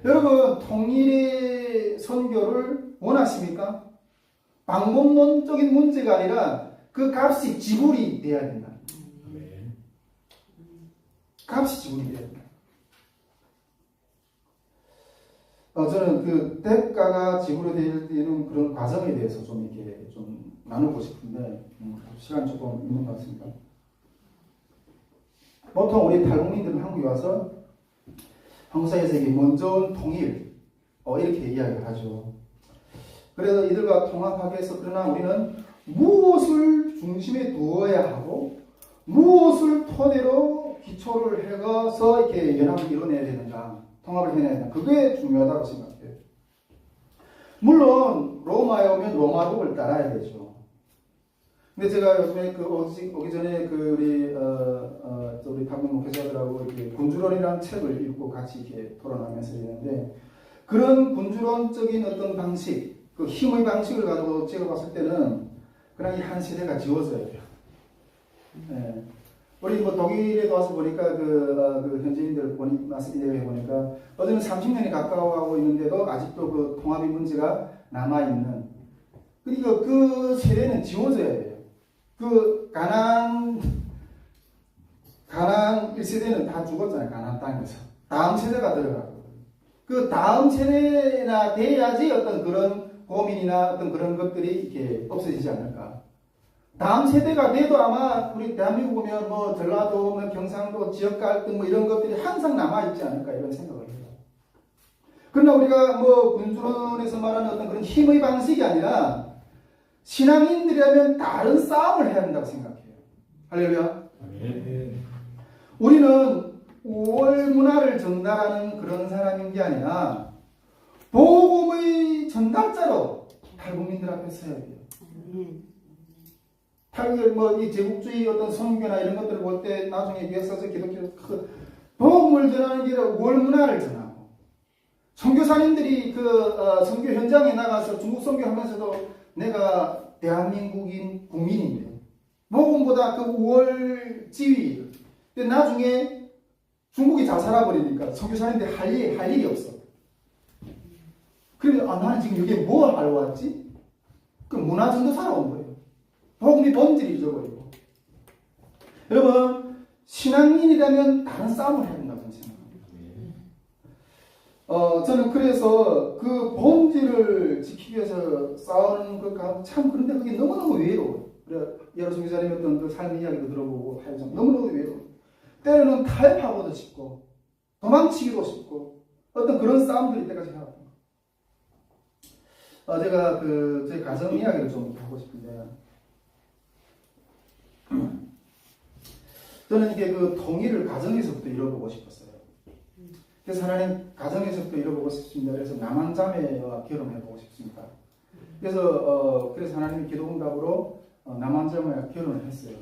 여러분, 통일의 선교를 원하십니까? 방법론적인 문제가 아니라 그 값이 지불이 돼야 된다. 값이 지불이 돼야 된다. 저는 그 대가가 지불이 되는 그런 과정에 대해서 좀 이렇게 좀 나누고 싶은데, 시간 조금 있는 것 같습니다. 보통 우리 탈북민들은 한국에 와서 한국 사회에서 이게 먼저 온 통일, 이렇게 이야기를 하죠. 그래서 이들과 통합하기 위해서 그러나 우리는 무엇을 중심에 두어야 하고 무엇을 토대로 기초를 해서 이렇게 연합을 이뤄내야 되는가, 통합을 해내야 되는가, 그게 중요하다고 생각해요. 물론 로마에 오면 로마법을 따라야 되죠. 근데 제가 요즘에 오기 전에 우리 박문 목회자들하고 이렇게 군주론이라는 책을 읽고 같이 이렇게 토론하면서 있는데, 그런 군주론적인 어떤 방식, 그 힘의 방식을 가지고 제가 봤을 때는 그냥 이 한 세대가 지워져야 돼요. 네. 우리 독일에도 와서 보니까 그 현지인들 와서 이야기해 보니까 어제는 30년이 가까워가고 있는데도 아직도 그 통합의 문제가 남아있는, 그러니까 그 세대는 지워져야 돼요. 그 가나안 1세대는 다 죽었잖아요. 가나안 땅에서. 다음 세대가 들어가고. 그 다음 세대나 돼야지 어떤 그런 고민이나 어떤 그런 것들이 이렇게 없어지지 않을까. 다음 세대가 돼도 아마 우리 대한민국 보면 뭐 전라도, 뭐 경상도 지역 갈등 뭐 이런 것들이 항상 남아있지 않을까 이런 생각을 해요. 그러나 우리가 뭐 군주론에서 말하는 어떤 그런 힘의 방식이 아니라 신앙인들이라면 다른 싸움을 해야 한다고 생각해요. 할렐루야. 우리는 5월 문화를 전달하는 그런 사람인 게 아니라 복음의 전달자로 탈북민들 앞에 서야 돼요. 이 제국주의 어떤 선교나 이런 것들을 볼 때 나중에 위에서 기독교 복음을 전하는 게 아니라 5월 문화를 전하고, 선교사님들이 선교 현장에 나가서 중국 선교하면서도 내가 대한민국인 국민인데 복음보다 그 5월 지위, 근데 나중에 중국이 다 살아버리니까 선교사님들이 할 일이 없어. 그래서 나는 지금 여기에 뭐 하러 왔지? 그 문화 전도사로 온 거예요. 복음이 본질이 잊어버리고. 여러분, 신앙인이라면 다른 싸움을 해야 된다고 생각합니다. 저는 그래서 그 본질을 지키기 위해서 싸우는 것과 참, 그런데 그게 너무너무 외로워요. 여러 선교사님의 어떤 그 삶의 이야기도 들어보고 하여서 너무너무 외로워요. 때로는 타협하고도 싶고 도망치기도 싶고 어떤 그런 싸움들이 때까지 해요. 제가 저희 가정 이야기를 좀 하고 싶은데, 저는 이게 그 통일을 가정에서부터 이뤄보고 싶었어요. 그래서 하나님 가정에서부터 이뤄보고 싶습니다. 그래서 남한자매와 결혼해보고 싶습니다. 그래서 하나님이 기도응답으로 남한자매와 결혼을 했어요.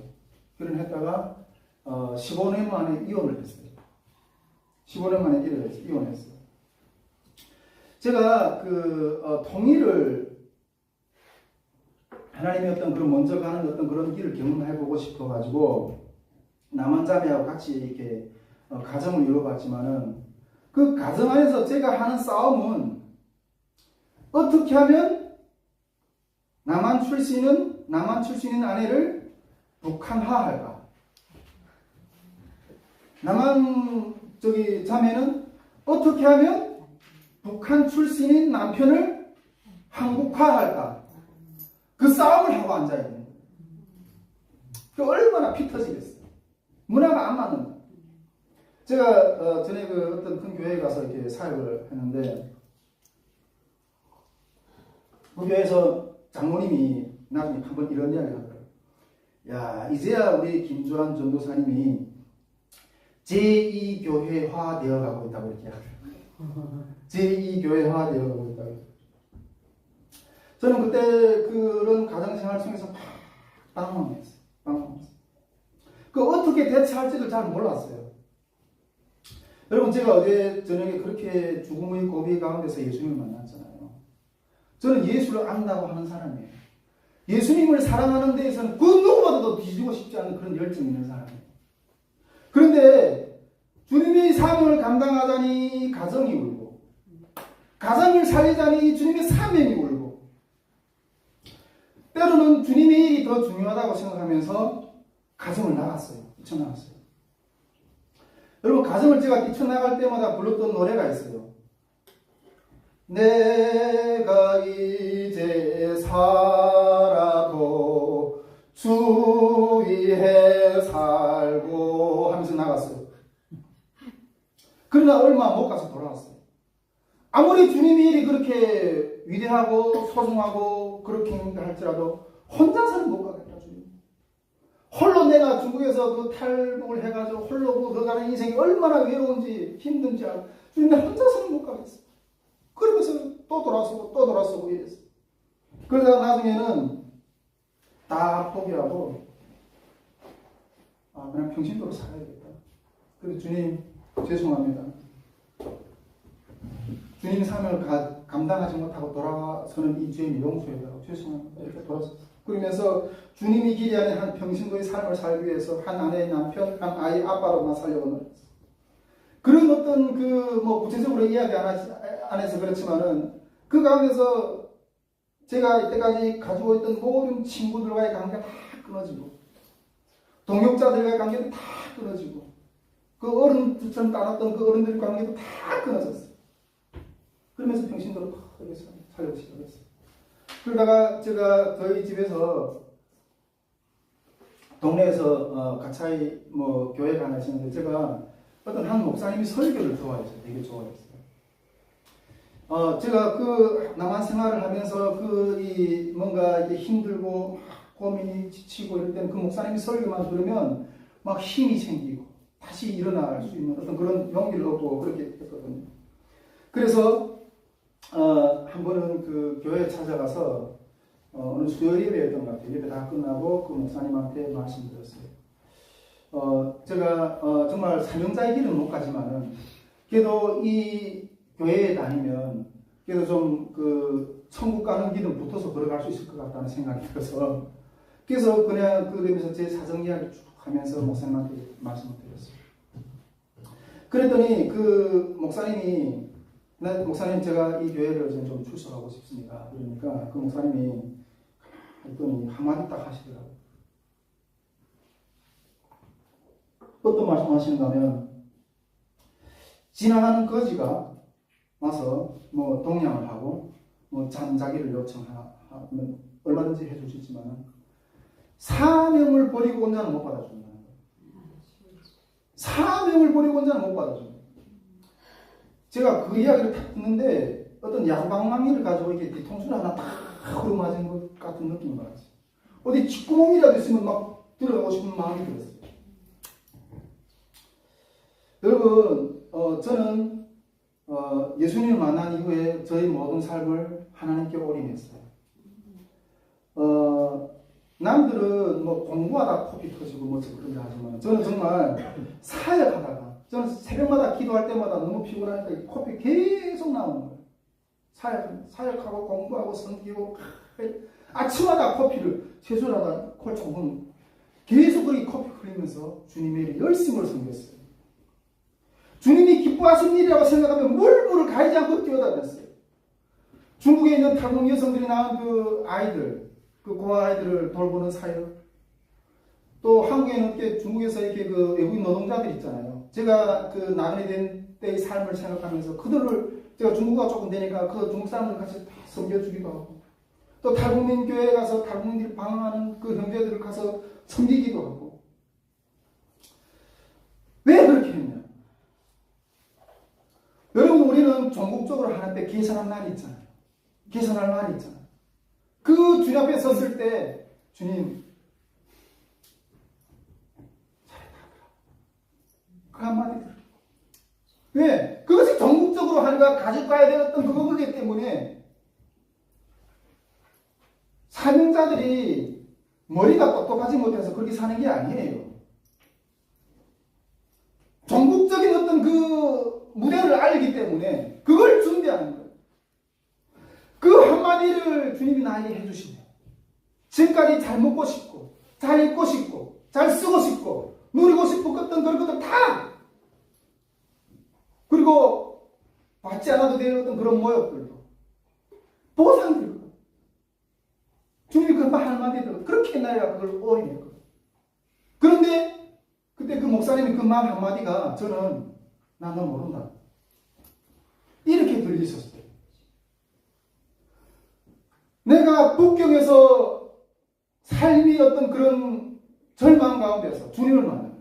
결혼했다가 15년 만에 이혼을 했어요. 15년 만에 이혼했어요. 제가 통일을 하나님의 어떤 그런 먼저 가는 어떤 그런 길을 경험해보고 싶어가지고 남한자매하고 같이 이렇게 가정을 이루어봤지만은 그 가정 안에서 제가 하는 싸움은 어떻게 하면 남한 출신인 아내를 북한화할까? 남한 자매는 어떻게 하면 북한 출신인 남편을 한국화할까? 그 싸움을 하고 앉아야 돼요. 그 얼마나 피 터지겠어요. 문화가 안 맞는다. 제가 전에 어떤 큰 교회에 가서 이렇게 사역을 했는데 그 교회에서 장모님이 나중에 한번 이런 이야기를 하더라고요. 야, 이제야 우리 김주환 전도사님이 제2교회화 되어가고 있다고 이렇게 하더라고요. 제2교회화 되어가고 있다고. 저는 그때 그런 가정생활 속에서 막 당황했어요. 어떻게 대처할지를 잘 몰랐어요. 여러분, 제가 어제 저녁에 그렇게 죽음의 고비 가운데서 예수님을 만났잖아요. 저는 예수를 안다고 하는 사람이에요. 예수님을 사랑하는 데에서는 그 누구보다도 뒤지고 싶지 않은 그런 열정이 있는 사람이에요. 그런데 주님의 사명을 감당하자니 가정이 울고, 가정을 살리자니 주님의 사명이 울고, 때로는 주님의 일이 더 중요하다고 생각하면서 가정을 나갔어요. 뛰쳐나갔어요. 여러분, 가정을 제가 뛰쳐나갈 때마다 불렀던 노래가 있어요. 내가 이제 살아도 주 위에 살고 하면서 나갔어요. 그러나 얼마 못 가서 돌아왔어요. 아무리 주님의 일이 그렇게 위대하고 소중하고 그렇게 할지라도 혼자서는 못 가겠다, 주님. 홀로 내가 중국에서 그 탈북을 해가지고 홀로 그 가는 인생이 얼마나 외로운지 힘든지 알고 주님, 나 혼자서는 못 가겠어. 그러면서 또 돌아서고 이랬어요. 그러다가 나중에는 다 포기하고 그냥 평신도로 살아야겠다. 그래서 주님, 죄송합니다. 주님의 사명을 감당하지 못하고 돌아서는 이 죄인이 용서해달라고 죄송합니다. 이렇게 돌아섰어요. 그러면서 주님이 기대하는 한 평신도의 삶을 살기 위해서 한 아내의 남편, 한 아이의 아빠로 나 살려고 노력했어요. 그런 어떤 구체적으로 이야기 안 해서 그렇지만은 그 가운데서 제가 이때까지 가지고 있던 모든 친구들과의 관계가 다 끊어지고 동역자들과의 관계도 다 끊어지고 그 어른들처럼 따랐던 그 어른들의 관계도 다 끊어졌어요. 그러면서 평신도로 이렇게 살려고 시작했어요. 그러다가 제가 저희 집에서 동네에서 가차이 교회가 하나 있었는데 제가 어떤 한 목사님이 설교를 좋아했어요. 되게 좋아했어요. 제가 그 남한 생활을 하면서 뭔가 이게 힘들고 고민이 지치고 이럴 때는 그 목사님이 설교만 들으면 막 힘이 생기고 다시 일어날 수 있는 어떤 그런 용기를 얻고 그렇게 했거든요. 그래서 한 번은 그 교회에 찾아가서 어느 수요일 예배였던 것 같아요. 예배 다 끝나고 그 목사님한테 말씀드렸어요. 제가 정말 사명자의 길은 못 가지만은 그래도 이 교회에 다니면 그래도 좀 천국 가는 길은 붙어서 걸어갈 수 있을 것 같다는 생각이 들어서 그래서 그냥 그러면서 제 사정 이야기 쭉 하면서 목사님한테 말씀을 드렸어요. 그랬더니 그 목사님이 목사님, 제가 이 교회를 좀 출석하고 싶습니다. 그러니까 그 목사님이 했더니 한마디 딱 하시더라고요. 어떤 말씀 하시는가 하면 지나가는 거지가 와서 동양을 하고 잠자기를 요청하면 얼마든지 해줄 수 있지만 사명을 버리고 온 자는 못 받아준다는 거예요. 사명을 버리고 온 자는 못 받아준다. 제가 그 이야기를 딱 듣는데 어떤 야방망이를 가지고 이렇게 뒤통수를 하나 딱 맞은 것 같은 느낌이 받았어요. 어디 뒷구멍이라도 있으면 막 들어가고 싶은 마음이 들었어요. 여러분, 저는 예수님을 만난 이후에 저희 모든 삶을 하나님께 올인했어요. 남들은 뭐 공부하다 코피 터지고 뭐 그런 거 하지만 저는 정말 사역하다가 저는 새벽마다 기도할 때마다 너무 피곤하니까 이 코피 계속 나오는 거예요. 사역하고 공부하고 섬기고 아침마다 코피를 세수하다 콜 조금 계속 그렇게 코피 흘리면서 주님의 열심을 섬겼어요. 주님이 기뻐하신 일이라고 생각하면 물불을 가리지 않고 뛰어다녔어요. 중국에 있는 탈북 여성들이 낳은 그 아이들, 그 고아 아이들을 돌보는 사역. 또 한국에는 이렇게 중국에서 이렇게 그 외국인 노동자들 있잖아요. 제가 그 나그네 된 때의 삶을 생각하면서 그들을 제가 중국어가 조금 되니까 그 중국 사람들 같이 다 섬겨주기도 하고 또 탈북민 교회에 가서 탈북민들이 방황하는 그 형제들을 가서 섬기기도 하고. 왜 그렇게 했냐? 여러분, 우리는 전국적으로 하는데 계산할 날이 있잖아요. 계산할 날이 있잖아요. 그 주님 앞에 섰을 때 주님 잘했다. 그 한마디 들어. 왜? 그것이 전국적으로 하니까 가지고 가야 되었던 그거기 때문에 사명자들이 머리가 똑똑하지 못해서 그렇게 사는 게 아니에요. 전국적인 어떤 그 무대를 알기 때문에 그걸 준비하는 거예요. 그 한마디를 주님이 나에게 해주시네요. 지금까지 잘 먹고 싶고 잘 입고 싶고 잘 쓰고 싶고 누리고 싶었던 그런 것들 다 그리고 받지 않아도 되는 그런 모욕들도 보상들도 주님이 그 한마디를 그렇게 나에게 그걸 오인했거든요. 그런데 그때 그 목사님이 그 말 한마디가 저는 나 너 모른다 이렇게 들리셨어요. 내가 북경에서 삶이 어떤 그런 절망 가운데서 주님을 만납니다.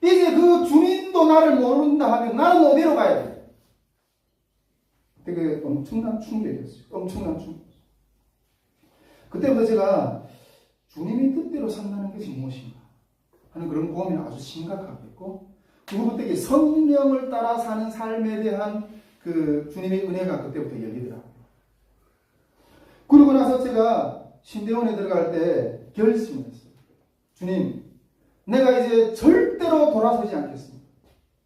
이제 그 주님도 나를 모른다 하면 나는 어디로 가야 돼? 되게 엄청난 충격이었어요. 엄청난 충격. 그때부터 제가 주님의 뜻대로 산다는 것이 무엇인가 하는 그런 고민이 아주 심각하게 했고, 그부터 성령을 따라 사는 삶에 대한 그 주님의 은혜가 그때부터 열리더라고요. 그러고 나서 제가 신대원에 들어갈 때 결심을 했어요. 주님, 내가 이제 절대로 돌아서지 않겠습니다.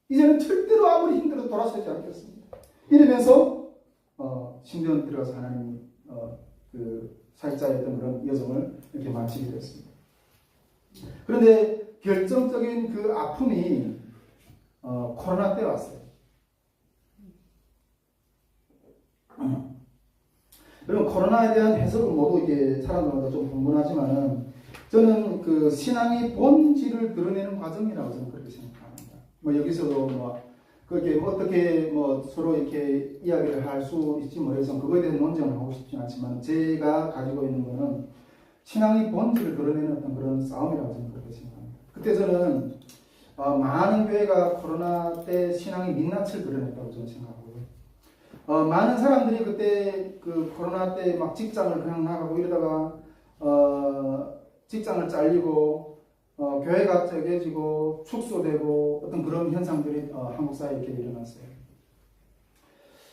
이제는 절대로 아무리 힘들어도 돌아서지 않겠습니다. 이러면서 신대원 들어가서 하나님이 그 사역자였던 그런 여정을 이렇게 마치게 됐습니다. 그런데 결정적인 그 아픔이 코로나 때 왔어요. 여러분, 코로나에 대한 해석은 모두 이게 사람들마다 좀 분분하지만은 저는 그 신앙의 본질을 드러내는 과정이라고 저는 그렇게 생각합니다. 뭐 여기서도 뭐 그렇게 어떻게 뭐 서로 이렇게 이야기를 할 수 있지 모르겠어서 그거에 대해서 논쟁을 하고 싶지 않지만 제가 가지고 있는 거는 신앙의 본질을 드러내는 어떤 그런 싸움이라고 저는 그렇게 생각합니다. 그때 저는 많은 교회가 코로나 때 신앙의 민낯을 드러냈다고 저는 생각하고요. 많은 사람들이 그때 그 코로나 때 막 직장을 그냥 나가고 이러다가 직장을 잘리고 교회가 쪼개지고 축소되고 어떤 그런 현상들이 한국 사회에 이렇게 일어났어요.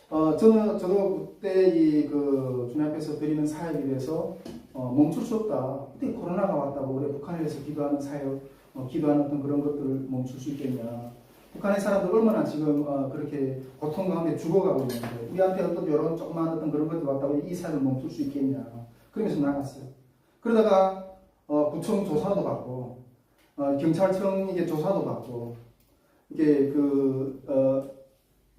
저도 그때 이 그 주님 앞에서 드리는 사역에 대해서 멈출 수 없다. 그때 코로나가 왔다고 우리 북한에 대해서 기도하는 사역, 기도하는 어떤 그런 것들을 멈출 수 있겠냐. 북한의 사람들 얼마나 지금 그렇게 고통 가운데 죽어가고 있는데 우리한테 어떤 이런 조그만 어떤 그런 것들 왔다고 이 사역을 멈출 수 있겠냐. 그러면서 나갔어요. 그러다가 구청 조사도 받고 경찰청 이게 조사도 받고 이게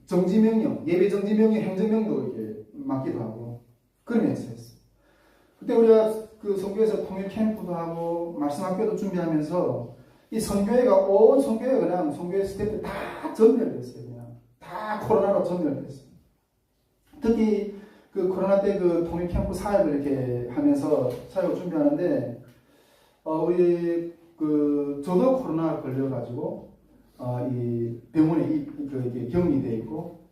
정지명령, 예배 정지명령, 행정명도 이렇게 맡기도 하고 그러면서 했어요. 그때 우리가 그 선교에서 통일 캠프도 하고 말씀학교도 준비하면서 이 선교회가 온 선교회가 그냥 선교회 스태프 다 전멸됐어요. 그냥 다 코로나로 전멸됐어요. 특히 그 코로나 때 그 통일 캠프 사역을 이렇게 하면서 사역을 준비하는데 우리 저도 코로나 걸려가지고 이 병원에 이게 격리돼 있고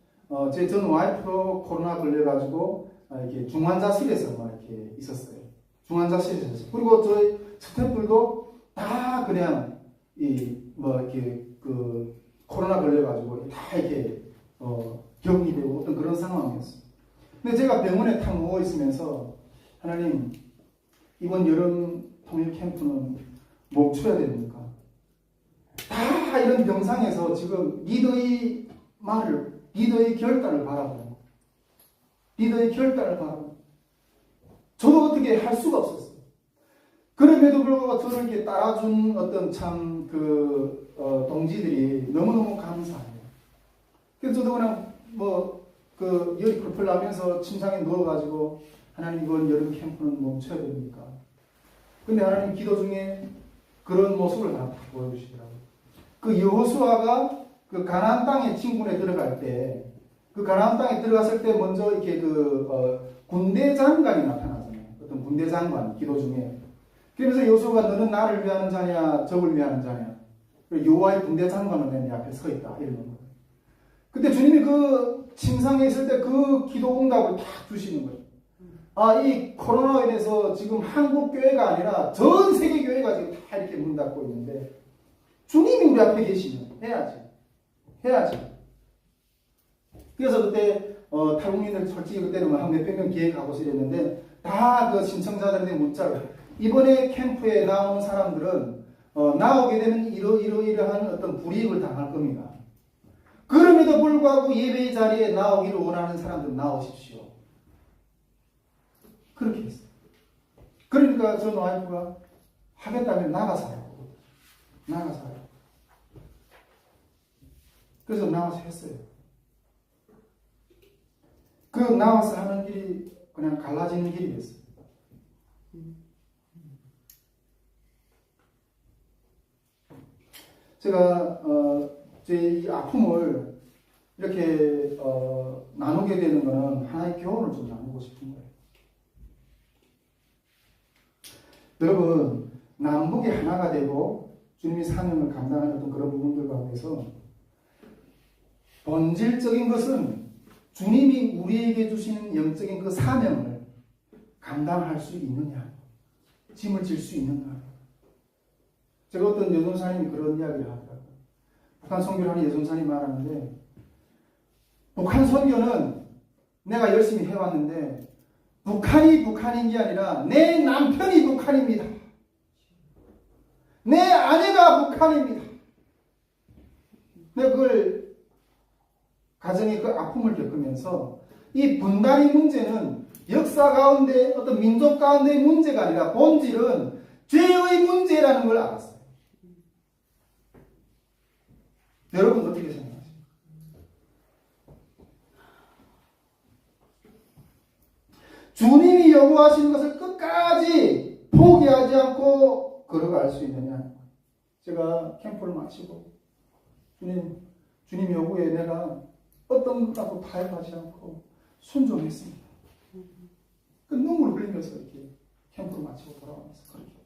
제 전 와이프도 코로나 걸려가지고 이렇게 중환자실에서 막 이렇게 있었어요. 중환자실에서. 그리고 저희 스태프들도 다 그냥 이렇게 코로나 걸려가지고 다 이렇게 격리되고 어떤 그런 상황이었어요. 근데 제가 병원에 탁 누워 있으면서 하나님, 이번 여름 통일 캠프는 멈춰야 됩니까? 다 이런 병상에서 지금 리더의 말을, 리더의 결단을 바라보는 리더의 결단을 바라보는 저도 어떻게 할 수가 없었어요. 그럼에도 불구하고 저를 이렇게 따라준 어떤 참 동지들이 너무너무 감사해요. 그래서 저도 그냥 열이 풀풀 나면서 침상에 누워가지고 하나님 이번 여름 캠프는 멈춰야 됩니까? 근데 하나님 기도 중에 그런 모습을 다 보여주시더라고요. 그 여호수아가 그 가나안 땅에 진군에 들어갈 때, 그 가나안 땅에 들어갔을 때 먼저 이렇게 군대 장관이 나타나잖아요. 어떤 군대 장관 기도 중에. 그러면서 여호수아가 너는 나를 위하는 자냐, 적을 위하는 자냐. 여호와의 군대 장관은 내 앞에 서 있다 이러는 거예요. 그때 주님이 그 침상에 있을 때 그 기도 응답을 딱 주시는 거예요. 아, 이 코로나로 인해서 지금 한국 교회가 아니라 전 세계 교회가 지금 다 이렇게 문 닫고 있는데 주님이 우리 앞에 계시면 해야지. 그래서 그때 탈북민들 솔직히 그때는 한 몇백 명 기획하고 이랬는데 다 그 신청자들한테 문자를 이번에 캠프에 나오는 사람들은 나오게 되면 이러이러한 어떤 불이익을 당할 겁니다. 그럼에도 불구하고 예배의 자리에 나오기를 원하는 사람들 나오십시오. 그렇게 했어요. 그러니까 저 와이프가 하겠다면 나가서 하라고. 그래서 나와서 했어요. 그 나와서 하는 길이 그냥 갈라지는 길이었어요. 제가 제 이 아픔을 이렇게 나누게 되는 것은 하나의 교훈을 좀 나누고 싶은 거예요. 여러분, 남북이 하나가 되고 주님이 사명을 감당하는 어떤 그런 부분들 가운데서 본질적인 것은 주님이 우리에게 주시는 영적인 그 사명을 감당할 수 있느냐, 짐을 질 수 있는가. 제가 어떤 여전사님이 그런 이야기를 하더라고요. 북한 선교를 하는 여전사님이 말하는데, 북한 선교는 내가 열심히 해왔는데 북한이 북한인 게 아니라 내 남편이 북한입니다. 내 아내가 북한입니다. 내가 그걸 가정의 그 아픔을 겪으면서 이 분단의 문제는 역사 가운데 어떤 민족 가운데의 문제가 아니라 본질은 죄의 문제라는 걸 알았어요. 여러분 어떻게 생각하세요? 주님이 요구하시는 것을 끝까지 포기하지 않고 걸어갈 수 있느냐? 제가 캠프를 마치고 주님 요구에 내가 어떤 것과도 타협하지 않고 순종했습니다. 그 눈물 흘리면서 이렇게 캠프를 마치고 돌아오면서 그렇게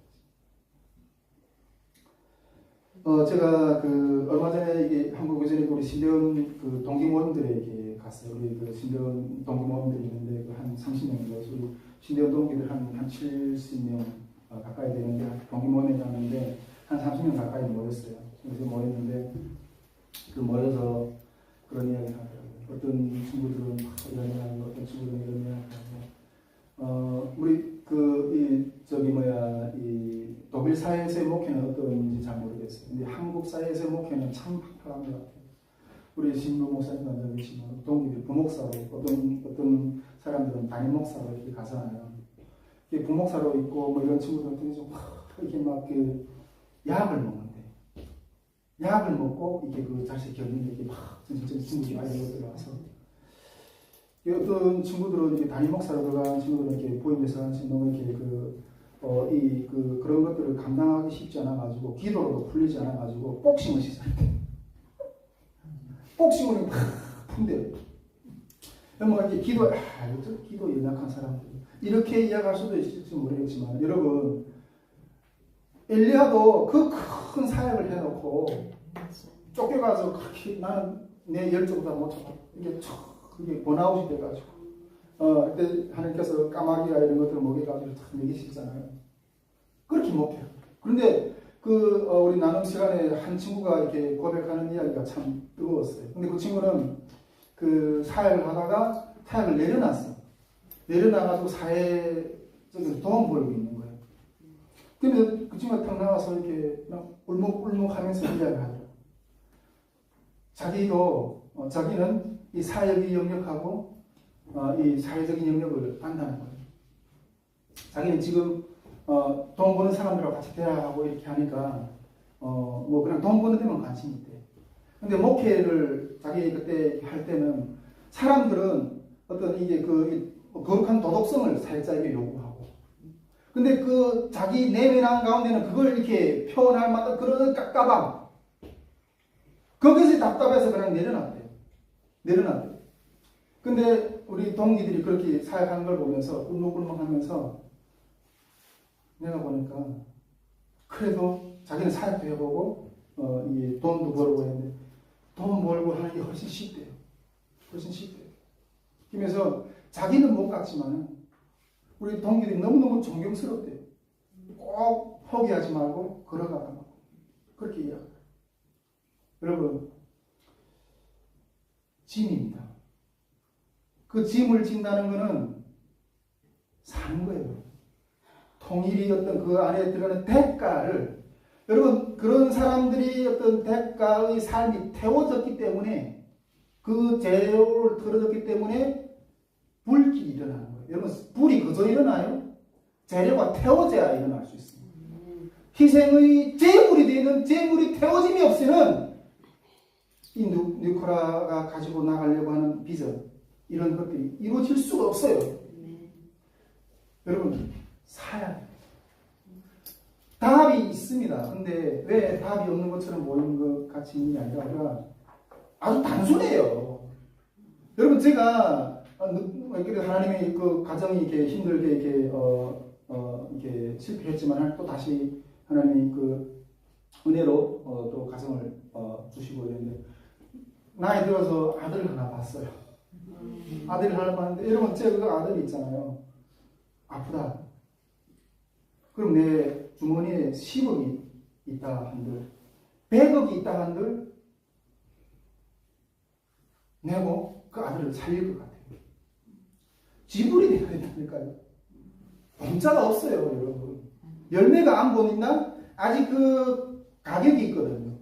제가 얼마 전에 이게 한국 예전에 우리 신대원 동기 모임들에게 갔어요. 우리 신대원 동기 모임들이 있는데 한 30명 정도 우리 신대원 동기들 한 70명 가까이 되는데 동기 모임에 갔는데 한 30명 가까이 모였어요. 그래서 모였는데 그 모여서 그런 이야기를 하더라고요. 어떤 친구들은 이런 이야기하고 어떤 친구들은 이런 이야기하고 우리 이 독일 사회에서의 목회는 어떤지 잘 모르겠어요. 근데 한국 사회에서의 목회는 참 팍팍한 것 같아요. 우리 신부 목사님 앉아 계시면 동기들 부목사로 어떤 사람들은 담임 목사로 이렇게 가잖아요. 부목사로 있고 뭐 이런 친구들은 좀 이렇게 막 약을 먹는데 약을 먹고 이게 자식 겪는데 이렇게 막 전체적인 친구들이 많이 들어와서 어떤 친구들은 이렇게 담임 목사로 들어간 친구들은 이렇게 보임에서 하는 친구는 이렇게 그런 것들을 감당하기 쉽지 않아가지고 기도로도 풀리지 않아가지고 복싱을 시작해요. 복싱을 막 푼대요. 뭐 이렇게 기도 연약한 사람들 이렇게 이야기할 수도 있을지 모르겠지만 여러분 엘리야도 그 큰 사역을 해놓고 쫓겨가서 그렇게 나는 내 열정보다 못 참아 이게 번아웃이 돼가지고 그때 하나님께서 까마귀가 이런 것들을 먹여가지고 참 먹이시잖아요. 그렇게 못해요. 그런데 우리 나눔 시간에 한 친구가 이렇게 고백하는 이야기가 참 뜨거웠어요. 근데 그 친구는 사역을 하다가 사역을 내려놨어. 내려놔가지고 사회적인 도움 벌고 있는 거예요. 그러면서 그 친구가 탁 나와서 이렇게 막 울먹울먹하면서 이야기를 하더라고요. 자기는 이 사회적인 영역하고 이 사회적인 영역을 안다는 거예요. 자기는 지금 돈 버는 사람들하고 같이 대화하고 이렇게 하니까 뭐 그냥 돈 버는 데만 관심이 있대. 근데 목회를 자기 그때 할 때는 사람들은 어떤 이게 그 거룩한 도덕성을 사회자에게 요구하고, 근데 그 자기 내면한 가운데는 그걸 이렇게 표현할 만한 그런 깝깝함, 거기서 답답해서 그냥 내려놨대요. 근데 우리 동기들이 그렇게 사역하는 걸 보면서 울먹울먹하면서 내가 보니까 그래도 자기는 사역도 해보고 이 돈도 벌고 했는데 돈 벌고 하는 게 훨씬 쉽대요. 그러면서 자기는 못 갔지만 우리 동기들이 너무너무 존경스럽대요. 꼭 포기하지 말고 걸어가라. 그렇게 이야기해요. 여러분, 짐입니다. 그 짐을 진다는 것은 사는 거예요. 통일이 어떤 그 안에 들어가는 대가를, 여러분, 그런 사람들이 어떤 대가의 삶이 태워졌기 때문에, 그 재료를 털어졌기 때문에 불길이 일어나는 거예요. 여러분, 불이 그저 일어나요? 재료가 태워져야 일어날 수 있습니다. 희생의 재물이 되는 재물이 태워짐이 없이는 이 뉴코라가 가지고 나가려고 하는 비전, 이런 것들이 이루어질 수가 없어요. 여러분, 사야 돼요. 답이 있습니다. 근데 왜 답이 없는 것처럼 보이는 것 같이 있는 게 아니라 아주 단순해요. 여러분, 제가 하나님의 그 가정이 이렇게 힘들게 이렇게 실패했지만 또 다시 하나님의 그 은혜로 또 가정을 주시고 이랬는데, 나이 들어서 아들을 하나 봤어요. 아들을 하나 봤는데, 여러분, 제 그 아들이 있잖아요. 아프다. 그럼 내 주머니에 10억이 있다 한들, 100억이 있다 한들 내고 그 아들을 살릴 것 같아요. 지불이 돼야 된다니까요. 공짜가 없어요, 여러분. 열매가 안 보인다? 아직 그 가격이 있거든요.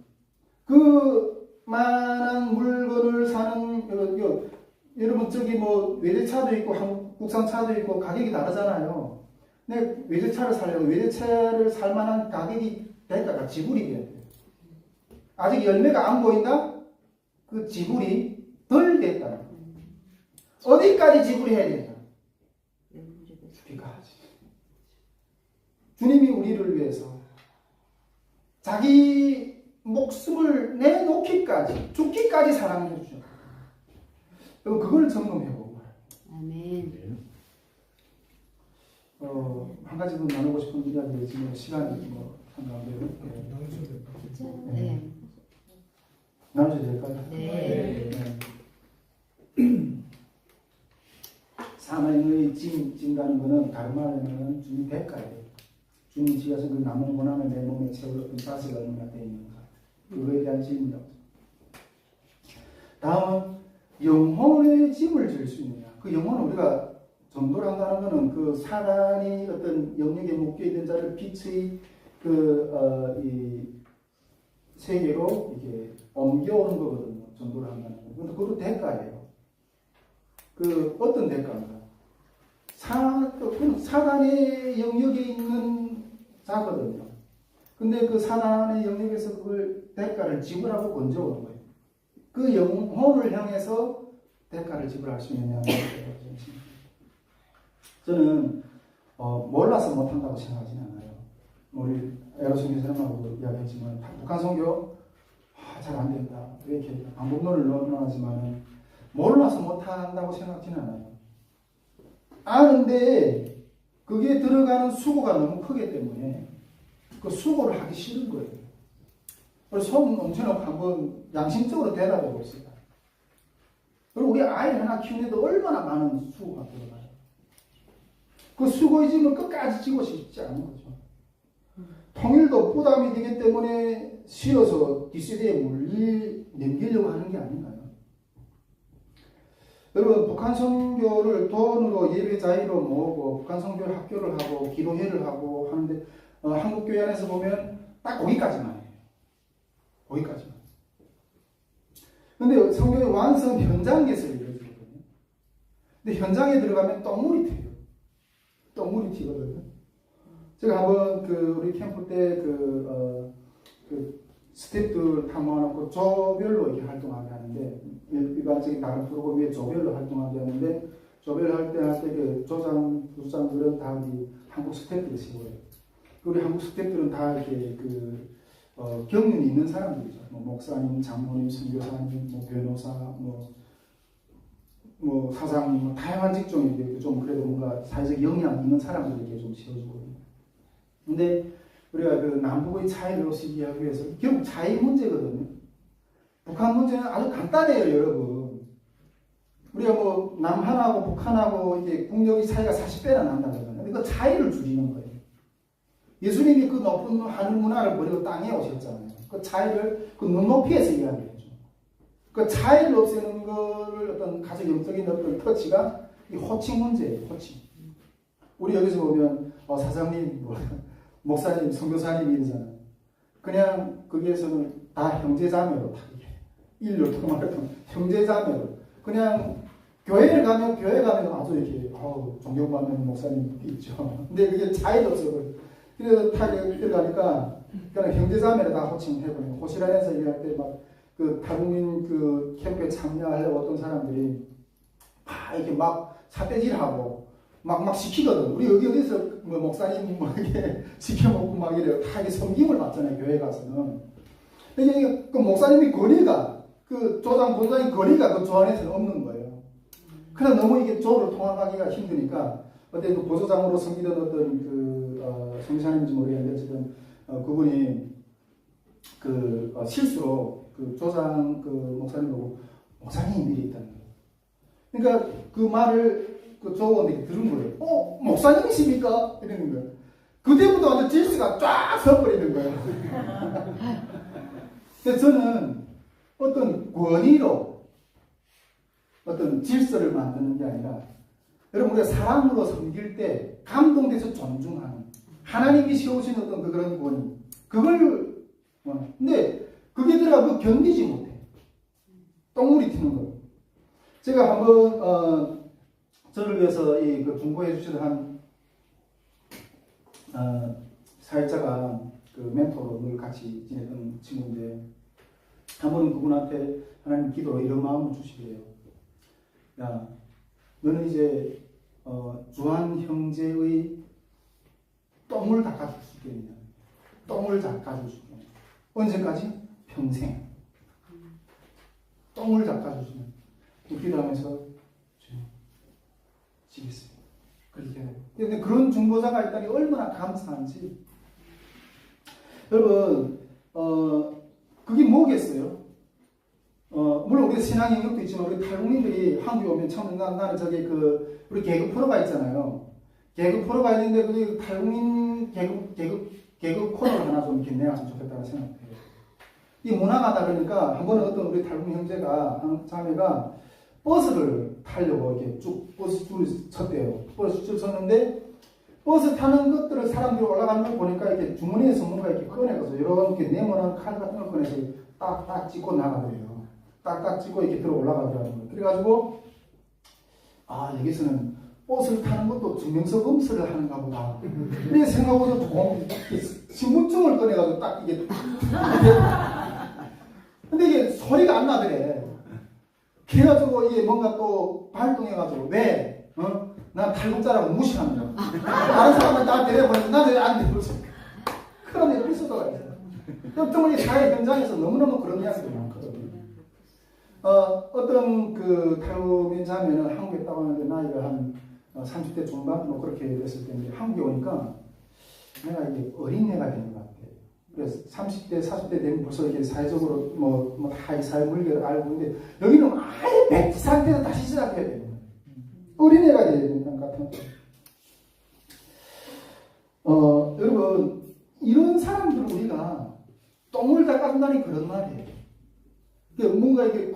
그 많은 물건을 사는, 여러분, 저기 뭐 외제차도 있고 한국산 차도 있고 가격이 다르잖아요. 근데 외제차를 사려고 외제차를 살 만한 가격이 대가가 지불이 돼야 돼요. 아직 열매가 안 보인다? 그 지불이 덜 됐다는 거예요. 어디까지 지불해야 된다? 주기까지. 주님이 우리를 위해서 자기 목숨을 내놓기까지, 죽기까지 사랑해 주셨다. 여러분, 그걸 점검해보고 말아요. 아멘. 한 가지 더 나누고 싶은 이야기를 지금 시간이 한가운데요. 네. 나눠줘도 될까요? 네. 사망의 진다는 것은 다른 말하면 주님 대가예요. 주님 지어서 그 남은 고난을 내 몸에 채울 어떤 가시가 얼마나 되어 있는가, 그거에 대한 질문이라고. 다음은 영혼의 짐을 질 수 있느냐. 그 영혼은 우리가 전도를 한다는 것은 그 사단이 어떤 영역에 묶여 있는 자를 빛의 이 세계로 이렇게 옮겨오는 거거든요. 전도를 한다는 거. 근데 그것도 대가예요. 그 어떤 대가인가? 사단의 영역에 있는 자거든요. 근데 그 사단의 영역에서 그걸 대가를 지불하고 건져오는 거예요. 그 영혼을 향해서 대가를 지불할 수 있느냐. 저는 몰라서 못한다고 생각하지는 않아요. 우리 에로스님 사람하고 이야기했지만 북한 선교 잘 안 된다. 이렇게 방법론을 논하지만 몰라서 못한다고 생각하지는 않아요. 아는데 그게 들어가는 수고가 너무 크기 때문에 그 수고를 하기 싫은 거예요. 그래서 손 얹혀놓고 한번 양심적으로 대답해 봅시다. 그리고 우리 아이 하나 키우는데도 얼마나 많은 수고가 들어가요. 그 수고의 짐을 끝까지 지고 싶지 않은 거죠. 통일도 부담이 되기 때문에 쉬어서 뒷세대에 넘기려고 하는 게 아닌가요? 여러분, 북한 선교를 돈으로 예배 자유로 모으고 북한 선교 학교를 하고 기도회를 하고 하는데 한국 교회 안에서 보면 딱 거기까지만 해요. 거기까지만. 근데 성경의 완성 현장에서 이루어지거든요. 근데 현장에 들어가면 똥물이 튀어요. 똥물이 튀거든요. 제가 한번 우리 캠프 때 스태프들 다 모아놓고 조별로 이렇게 활동하게 하는데, 일반적인 다른 프로그램 위에 조별로 활동하게 하는데, 조별로 할 때 그 조장, 부장들은 다 우리 한국 스태프들이 세워요. 우리 한국 스태프들은 다 이렇게 경륜이 있는 사람들이죠. 뭐 목사님, 장모님, 선교사님, 뭐 변호사, 뭐 사장님, 뭐 다양한 직종이 좀 그래도 뭔가 사회적 영향 있는 사람들에게 좀 세워주거든요. 근데 우리가 그 남북의 차이를 시기하기 위해서 결국 차이 문제거든요. 북한 문제는 아주 간단해요, 여러분. 우리가 뭐 남한하고 북한하고 이게 국력의 차이가 40배나 난다거든요. 근데 그 차이를 줄이는 거예요. 예수님이 그 높은 하늘 문화를 버리고 땅에 오셨잖아요. 그 차이를 그 눈높이에서 이야기해줘. 그 차이를 없애는 거를 어떤 가장 영적인 어떤 터치가 이 호칭 문제예요, 호칭. 우리 여기서 보면 사장님, 목사님, 선교사님 이러잖아요. 그냥 거기에서는 다 형제자매로 다 인류 통합했던 형제자매로 그냥 교회 가면 아주 이렇게 존경받는 목사님 있죠. 근데 그게 차이도 없어요. 그래서 다 들어가니까 그냥 형제자매를 다 호칭해버려요. 호실 안에서 일할 때 막 탈북민 캠프에 참여하려고 어떤 사람들이 이렇게 막 사대질하고 막 시키거든. 우리 어디서 뭐 목사님 이렇게 시켜먹고 막 이래요. 다 이게 섬김을 받잖아요, 교회 가서는. 이게 그 목사님이 거리가 조장 본장의 거리가 그 조 안에서는 없는 거예요. 그래서 너무 이게 조를 통합하기가 힘드니까 어때 보조장으로 섬기던 어떤 성사님인지 모르겠는데 어쨌든 그분이 실수로 조장 목사님 보고 목사님이 미리 있다는 거예요. 그러니까 그 말을 조원들이 들은 거예요. 목사님이십니까? 이러는 거예요. 그때부터 완전 질서가 쫙 서버리는 거예요. 그래서 저는 어떤 권위로 어떤 질서를 만드는 게 아니라 여러분 우리가 사람으로 섬길 때 감동돼서 존중하는 하나님이 세우신 어떤 그런 권위 그걸 근데 그게 들어가 견디지 못해. 똥물이 튀는 거예요. 제가 한번 저를 위해서 중보해 주시는 한 사회자가 멘토로 늘 같이 지냈던 친구인데 한 번은 그분한테 하나님 기도로 이런 마음을 주시래요. 야, 너는 이제 주한 형제의 똥을 닦아줄 수 있겠느냐? 똥을 닦아줄 수 있겠느냐? 언제까지? 평생. 똥을 닦아주시면 기도하면서 지겠습니다. 그렇게 해요. 근데 그런 중보자가 있다니 얼마나 감사한지. 여러분, 그게 뭐겠어요? 물론 우리 신앙 영역도 있지만 우리 탈북민들이 한국에 오면 처음 나는 저기 우리 개그 프로가 있잖아요. 개그 프로가 있는데 그 탈북민 개그 코너를 하나 좀 이렇게 내놨으면 좋겠다고 생각해요. 이 문화가 다르니까 한 번은 어떤 우리 탈북민 형제가 한 자매가 버스를 타려고 이렇게 쭉 버스 줄을 섰대요. 버스 줄 섰는데 버스 타는 것들을 사람들이 올라가는 걸 보니까 이렇게 주머니에서 뭔가 이렇게 꺼내서 이렇게 네모난 카드 같은 걸 꺼내서 딱딱 찍고 나가더래요. 딱딱 찍고 이렇게 들어 올라가더라는 거예요. 그래가지고 여기서는 버스를 타는 것도 증명서 검수를 하는가 보다. 이렇게 생각하고서 조금 신분증을 꺼내가지고 딱 이게 근데 이게 소리가 안 나더래. 그래가지고 이게 뭔가 또 발동해가지고 왜? 난 탈북자라고 무시합니다. 다른 사람은 나한테 내버리면 나는 안 되고 그런 에피소드가 있어요. 어떤 사회 현장에서 너무너무 그런 이야기도 많거든요. 어떤 탈북민 자매는 한국에 딱 왔는데 나이가 한 30대 중반 뭐 그렇게 됐을 때인데 한국에 오니까 내가 이게 어린애가 되는 것 같아. 그래서 30대, 40대 되면 벌써 이렇게 사회적으로 다 이 사회 물결을 알고 있는데 여기는 아예 백지 상태에서 다시 시작해야 되는 거예요. 어린애가 돼야 되는 것 같은. 여러분 이런 사람들을 우리가 똥을 닦아준다니 그런 말이에요. 뭔가 이렇게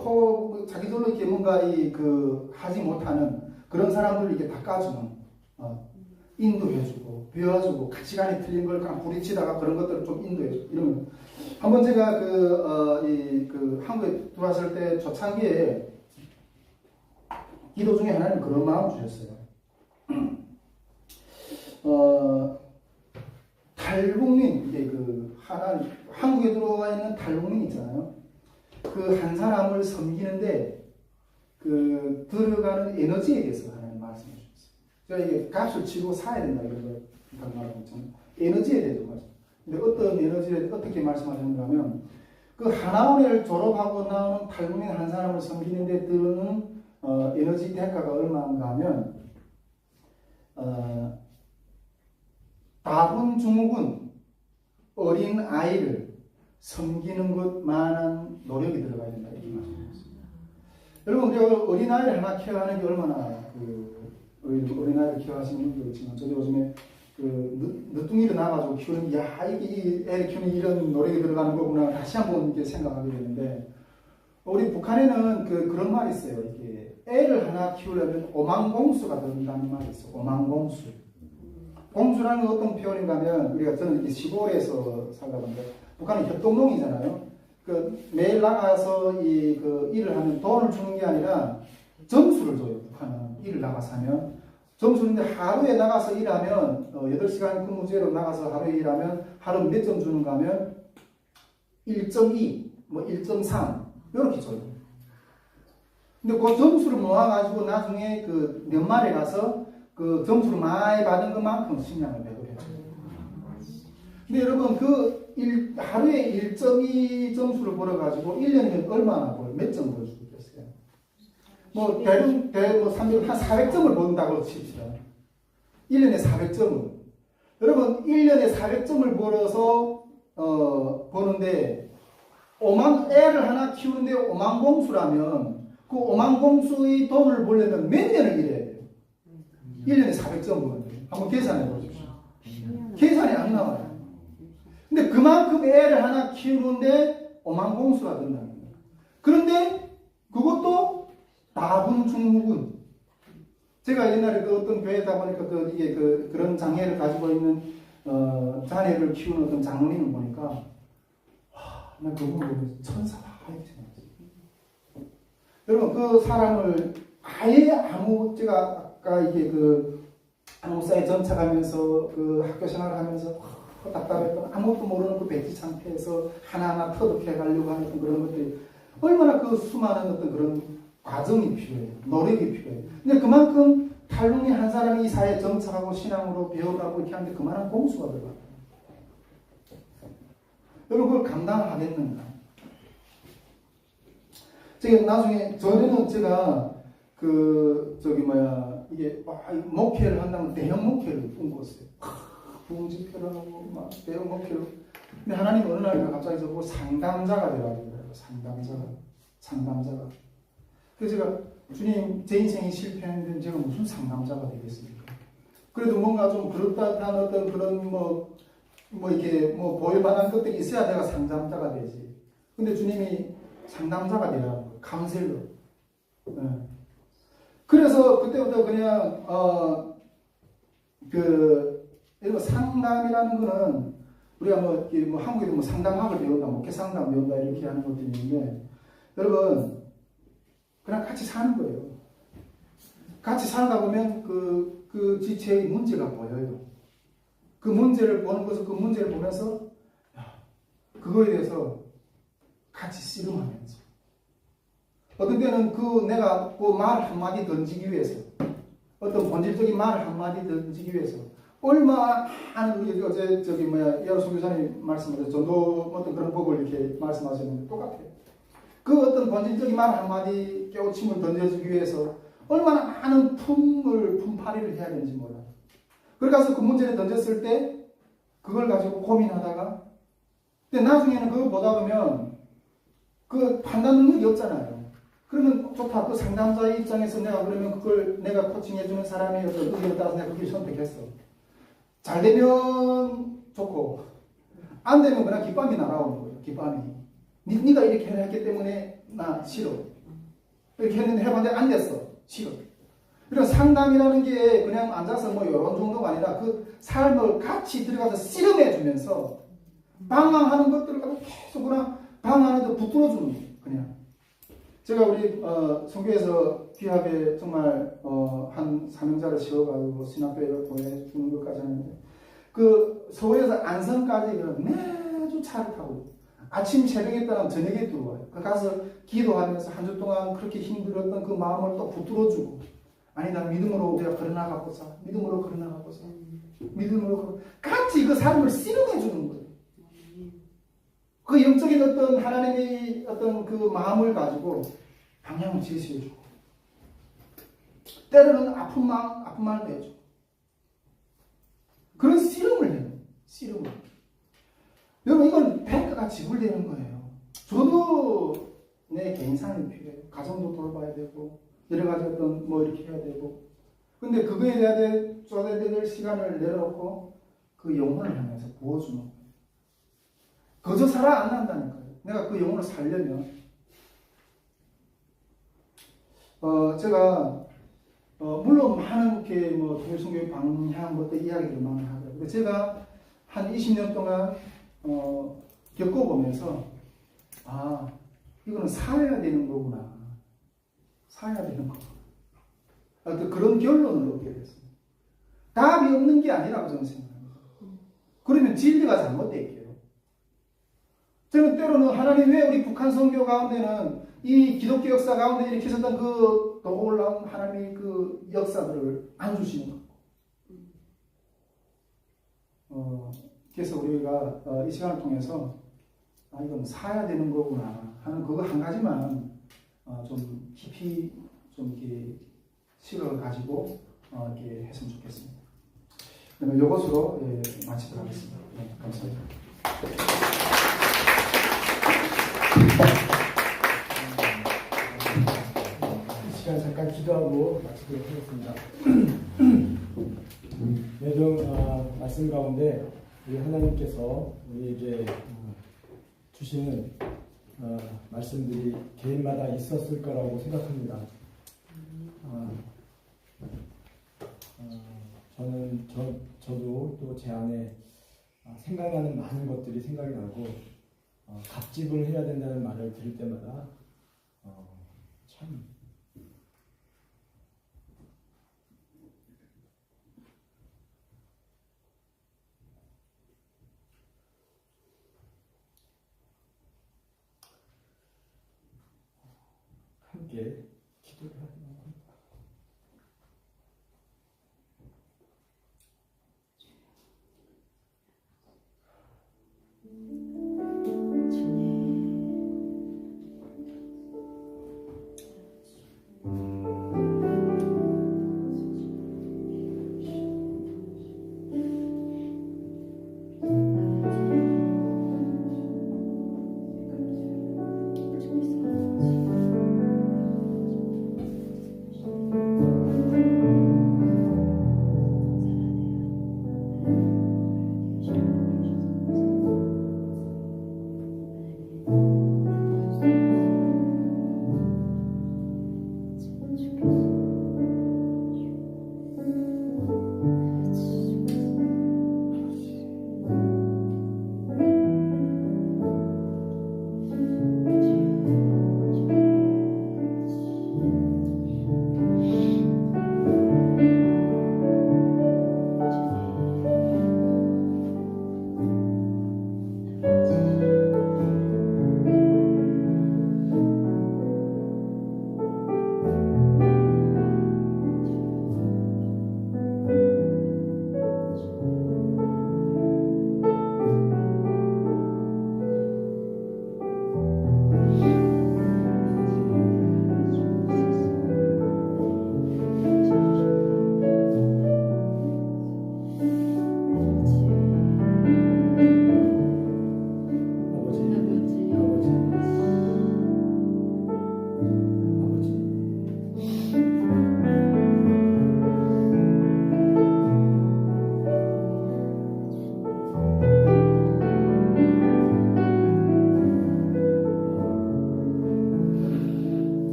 자기들로 이렇게 뭔가 하지 못하는 그런 사람들을 이렇게 닦아주는. 인도해주고 배워주고 가치관이 틀린 걸 그냥 부딪히다가 그런 것들을 좀 인도해주고 이러면 한번 제가 그 한국에 들어왔을 때 초창기에 기도 중에 하나님 그런 마음 주셨어요. 탈북민 이게 그 한국에 들어와 있는 탈북민 있잖아요. 그 한 사람을 섬기는데 그 들어가는 에너지에 대해서 하나님 말씀해 주셨어요. 제가 이게 값을 치고 사야 된다 이런 걸 말하고 있잖아요. 에너지에 대해서 말씀. 근데 어떤 에너지에 어떻게 말씀하셨는가 하면 그 하나원을 졸업하고 나오는 탈북민 한 사람을 섬기는데 드는 에너지 대가가 얼마인가 하면 다분 중국은 어린 아이를 섬기는 것만한 노력이 들어가야 된다 이렇게 말씀하셨습니다. 여러분 우리가 어린 아이를 하나 케어하는 게 얼마나 어린 아이를 케어하시는 분도 있지만 저도 요즘에 그 늦둥이를 낳아가지고 키우는 이 애를 키우는 이런 노력이 들어가는 거구나 다시 한번 이렇게 생각하게 되는데 우리 북한에는 그런 말이 있어요. 이게 애를 하나 키우려면 오만공수가 들어간다는 말이 있어요. 오만공수. 공수라는 건 어떤 표현인가 하면 저는 이렇게 시골에서 살다 보는데 북한은 협동농이잖아요. 매일 나가서 그 일을 하면 돈을 주는 게 아니라 점수를 줘요. 북한은 일을 나가서 하면 점수인데 하루에 나가서 일하면 8시간 근무제로 나가서 하루에 일하면 하루 몇 점 주는가 하면 1.2, 뭐 1.3 이렇게 줘요. 근데 그 점수를 모아가지고 나중에 그 연말에 가서 그 점수를 많이 받은 것만큼 식량을 매도해줘요. 근데 여러분 하루에 1.2 점수를 벌어가지고 1년이면 얼마나 몇 점 벌어주고 있겠어요? 뭐 대부분 한 400점을 번다고 칩시다. 1년에 400점을. 여러분 1년에 400점을 벌어서 버는데 애를 하나 키우는데 5만 공수라면 그 5만 공수의 돈을 벌려면 몇 년을 일해야 돼요? 1년에 400점 버는데 한번 계산해 보십시오. 계산이 안 나와요. 근데 그만큼 애를 하나 키우는데 5만 공수가 든다는 거예요. 그런데 그것도 다분 중국은 제가 옛날에 어떤 교회에다 보니까 이게 그런 장애를 가지고 있는 자녀를 키우는 어떤 장로님을 보니까 난 그분을 보면 천사다 이렇게 생각했어요. 여러분 그 사람을 아예 제가 아까 이게 한국사에 전착하면서 학교 생활을 하면서 답답했던 아무것도 모르는 그 백지 상태에서 하나하나 터득해 가려고 하는 그런 것들이 얼마나 수많은 어떤 그런 과정이 필요해요. 노력이 필요해요. 근데 그만큼 탈북민 한 사람이 이 사회에 정착하고 신앙으로 배워가고 이렇게 하는데 그만한 공수가 들어가요. 여러분 그걸 감당하겠는가? 제가 나중에 전에는 제가 이게 목회를 한다면 대형 목회를 꿈꿨어요. 부흥집회를 하고 막 대형 목회를. 근데 하나님 어느 날 갑자기 저보고 상담자가 되라고 그래요. 상담자가. 그래서 제가 주님 제 인생이 실패했는데 제가 무슨 상담자가 되겠습니까? 그래도 뭔가 좀 그렇다한 어떤 그런 이렇게 보일만한 것들이 있어야 내가 상담자가 되지. 근데 주님이 상담자가 되라고 카운셀러. 네. 그래서 그때부터 그냥 이런 상담이라는 거는 우리가 한국에도 상담학을 배운다, 목회 상담 배운다 이렇게 하는 것들이 있는데 여러분 그냥 같이 사는 거예요. 같이 살다 보면 그 지체의 문제가 보여요. 그 문제를 보는 것을 그 문제를 보면서 그거에 대해서 같이 씨름하면서 어떤 때는 내가 말 한마디 던지기 위해서 어떤 본질적인 말 한마디 던지기 위해서 얼마나 우리 어제 이하수 교사님 말씀하신 전도 어떤 그런 법을 이렇게 말씀하셨는데 똑같아요. 그 어떤 본질적인 말 한마디 깨우침을 던져주기 위해서 얼마나 많은 품팔이를 해야 되는지 몰라요. 그래서 그 문제를 던졌을 때 그걸 가지고 고민하다가 근데 나중에는 그거 보다 보면 판단 능력이 없잖아요. 그러면 좋다. 그 상담자의 입장에서 그러면 그걸 내가 코칭해주는 사람의 어떤 의견에 따라서 내가 그걸 선택했어. 잘 되면 좋고 안 되면 그냥 기쁨이 날아오는 거예요. 기쁨이. 네가 이렇게 했기 때문에 나 싫어. 이렇게 했는데 해봤는데 안 됐어. 싫어. 그런 상담이라는 게 그냥 앉아서 뭐 이런 정도가 아니라 그 삶을 같이 들어가서 씨름해 주면서 방황하는 것들을 갖다 계속 그냥 방황하는데 붙들어 주는 거예요. 그냥 제가 우리 성교에서 귀하게 정말 한 사명자를 세워가지고 신학교에 보내주는 것까지 하는데 그 서울에서 안성까지 매주 차를 타고 아침 새벽에 따라 저녁에 들어와요. 그 가서 기도하면서 한 주 동안 그렇게 힘들었던 그 마음을 또 붙들어주고 아니 난 믿음으로 우리가 걸어나가보자. 믿음으로 걸어나가보자. 믿음으로 걸어 같이 그 삶을 씨름해 주는 거예요. 그 영적인 어떤 하나님의 어떤 그 마음을 가지고 방향을 제시해 주고 때로는 아픈 마음을 내주고 그런 씨름을 해요. 씨름을. 여러분 이건 뱅크가 지불되는 거예요. 저도 내 개인 삶이 필요해요. 가정도 돌봐야 되고 여러 가지 어떤 뭐 이렇게 해야 되고 근데 그거에 대해 쏟아야 될 시간을 내려놓고 그 영혼을 향해서 부어주는 거예요. 거저 살아 안 난다니까요. 내가 그 영혼을 살려면 제가 물론 많은 이렇게 뭐 통일선교의 방향 것도 이야기를 많이 하더라고요. 제가 한 20년 동안 겪어보면서 아 이거는 살아야 되는 거구나. 살아야 되는 거구나. 그런 결론을 얻게 됐습니다. 답이 없는 게 아니라고 저는 생각합니다. 그러면 진리가 잘못됐게요. 저는 때로는 하나님 왜 우리 북한 선교 가운데는 이 기독교 역사 가운데 이렇게 있었던 그 놀라운 하나님의 그 역사들을 안 주시는 거. 그래서 우리가 이 시간을 통해서 아 이건 사야 되는 거구나 하는 그거 한 가지만 좀 깊이 좀 이렇게 시각을 가지고 이렇게 했으면 좋겠습니다. 그러면 이것으로 마치도록 하겠습니다. 네, 감사합니다. 이 시간 잠깐 기도하고 마치도록 하겠습니다. 매정 말씀 가운데 우리 하나님께서 우리에게 주시는 말씀들이 개인마다 있었을 거라고 생각합니다. 저도 또 제 안에 생각나는 많은 것들이 생각이 나고 갑집을 해야 된다는 말을 들을 때마다 참 함께 기도를 하고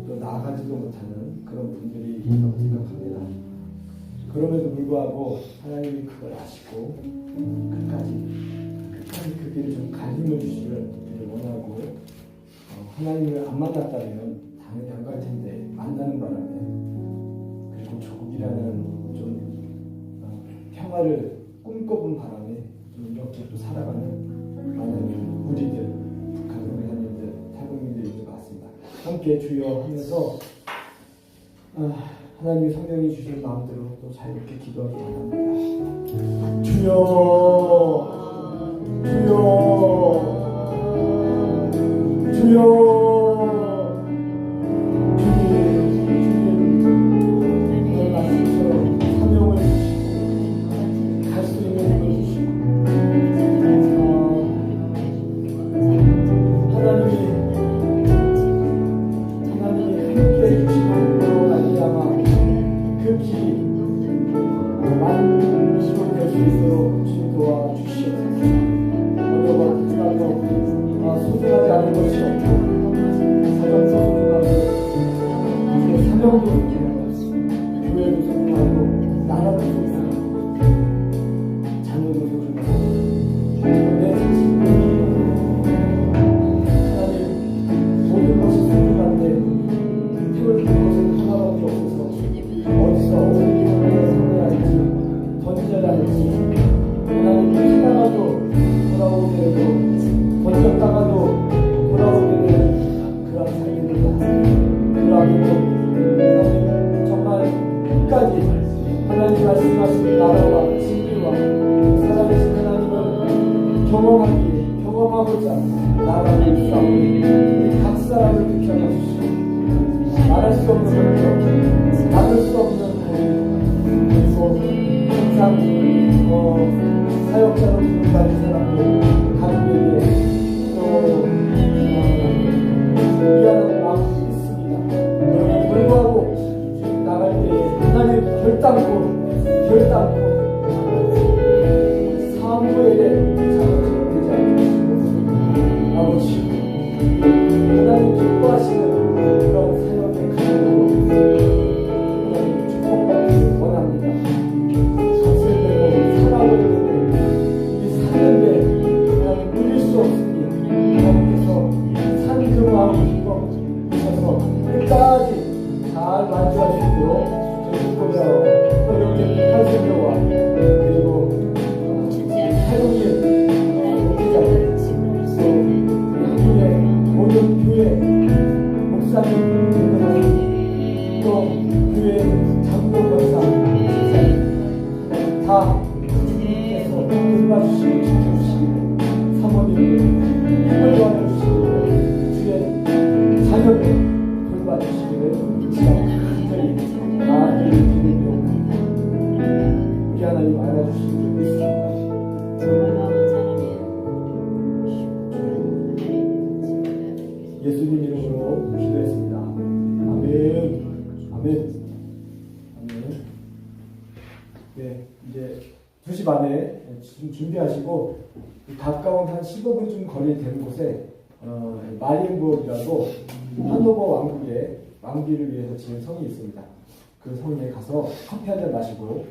또 나아가지도 못하는 그런 분들이 있다고 생각합니다. 그럼에도 불구하고 하나님이 그걸 아시고 끝까지 그 길을 좀 갈 힘을 주시기를 원하고 하나님을 안 만났다면 당연히 안 갈 텐데 만나는 바람에 그리고 조국이라는 좀 평화를 꿈꿔본 바람에 좀 이렇게 또 살아가는 많은 우리들 북한 동맹자님들 탈북민들이 있는 것 같습니다. 함께 주여 하면서 하나님의 성령이 주시는 마음대로 또 자유롭게 기도하기 바랍니다. 주여 주여 주여 주님 오늘 말씀처럼 사명을 주시고 갈 수 있는 힘을 주시고 하나님이 함께 해주시고 말미암아 그 길이 많은 시간 될 수 있도록 주님 도와주시옵소서. 어려워 하나도 소중하지 않은 것이 없고 사정도 소중하고 사명도 소중하고 교회도 소중하고 나라도 소중하고 자녀도 소중하고 내 자신도 하나님 모든 것이 소중한데 태울 것은 하나밖에 없어서 어디서 어느 길을 선해야 할지 던져야 할지 하나님 하다가도 돌아오게 되고 던졌다가도 돌아오게 되는 그런 삶입니다. 그러하기도 하나님 정말 끝까지 하나님 말씀하신 나라와 진리와 살아계신 하나님을 경험하고자 나아가는 싸움 우리 각 사람을 비켜내 주시고 말할 수 없는 것도 나눌 수 없는 그리고 항상 사역자로 부름받은 사람들 가족에게 또 미안한 마음이 있습니다. 그럼에도 불구하고 지금 나갈 때에 하나님 결단코 사무엘의 자녀처럼 되지 않게 아버지 하나님 기뻐하시는 그런 사역의 가정으로 하나님 축복받기를 원합니다. 젖을 살아오게 되는 이 사는데 하나님 누릴 수 없으니 하나님께서 산 그 마음을 기뻐하셔서 끝까지 잘 만져할 수 있도록 축복하여 여러분의 한생명과 그리고 새로운 목회자 또 한국의 모든 교회 목사님 또 교회 장로 권사 다 주님께서 돌봐주시고 지켜주시고 사모님들 힘을 도와주시고 주의 자녀들 돌봐주시기를 간절히 나아를 기도로 우리 하나님 알아주시기를 믿습니다. 예수님 이름으로 기도했습니다. 아멘. 아멘. 아멘. 네, 이제 2시 반에 지금 준비하시고 가까운 한 15분쯤 거리 되는 곳에 마리엔burg이라고 하노버 왕국의 왕비를 위해서 지은 성이 있습니다. 그 성에 가서 커피 한 잔 마시고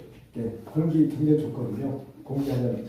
공기 굉장히 좋거든요. 공기 한 잔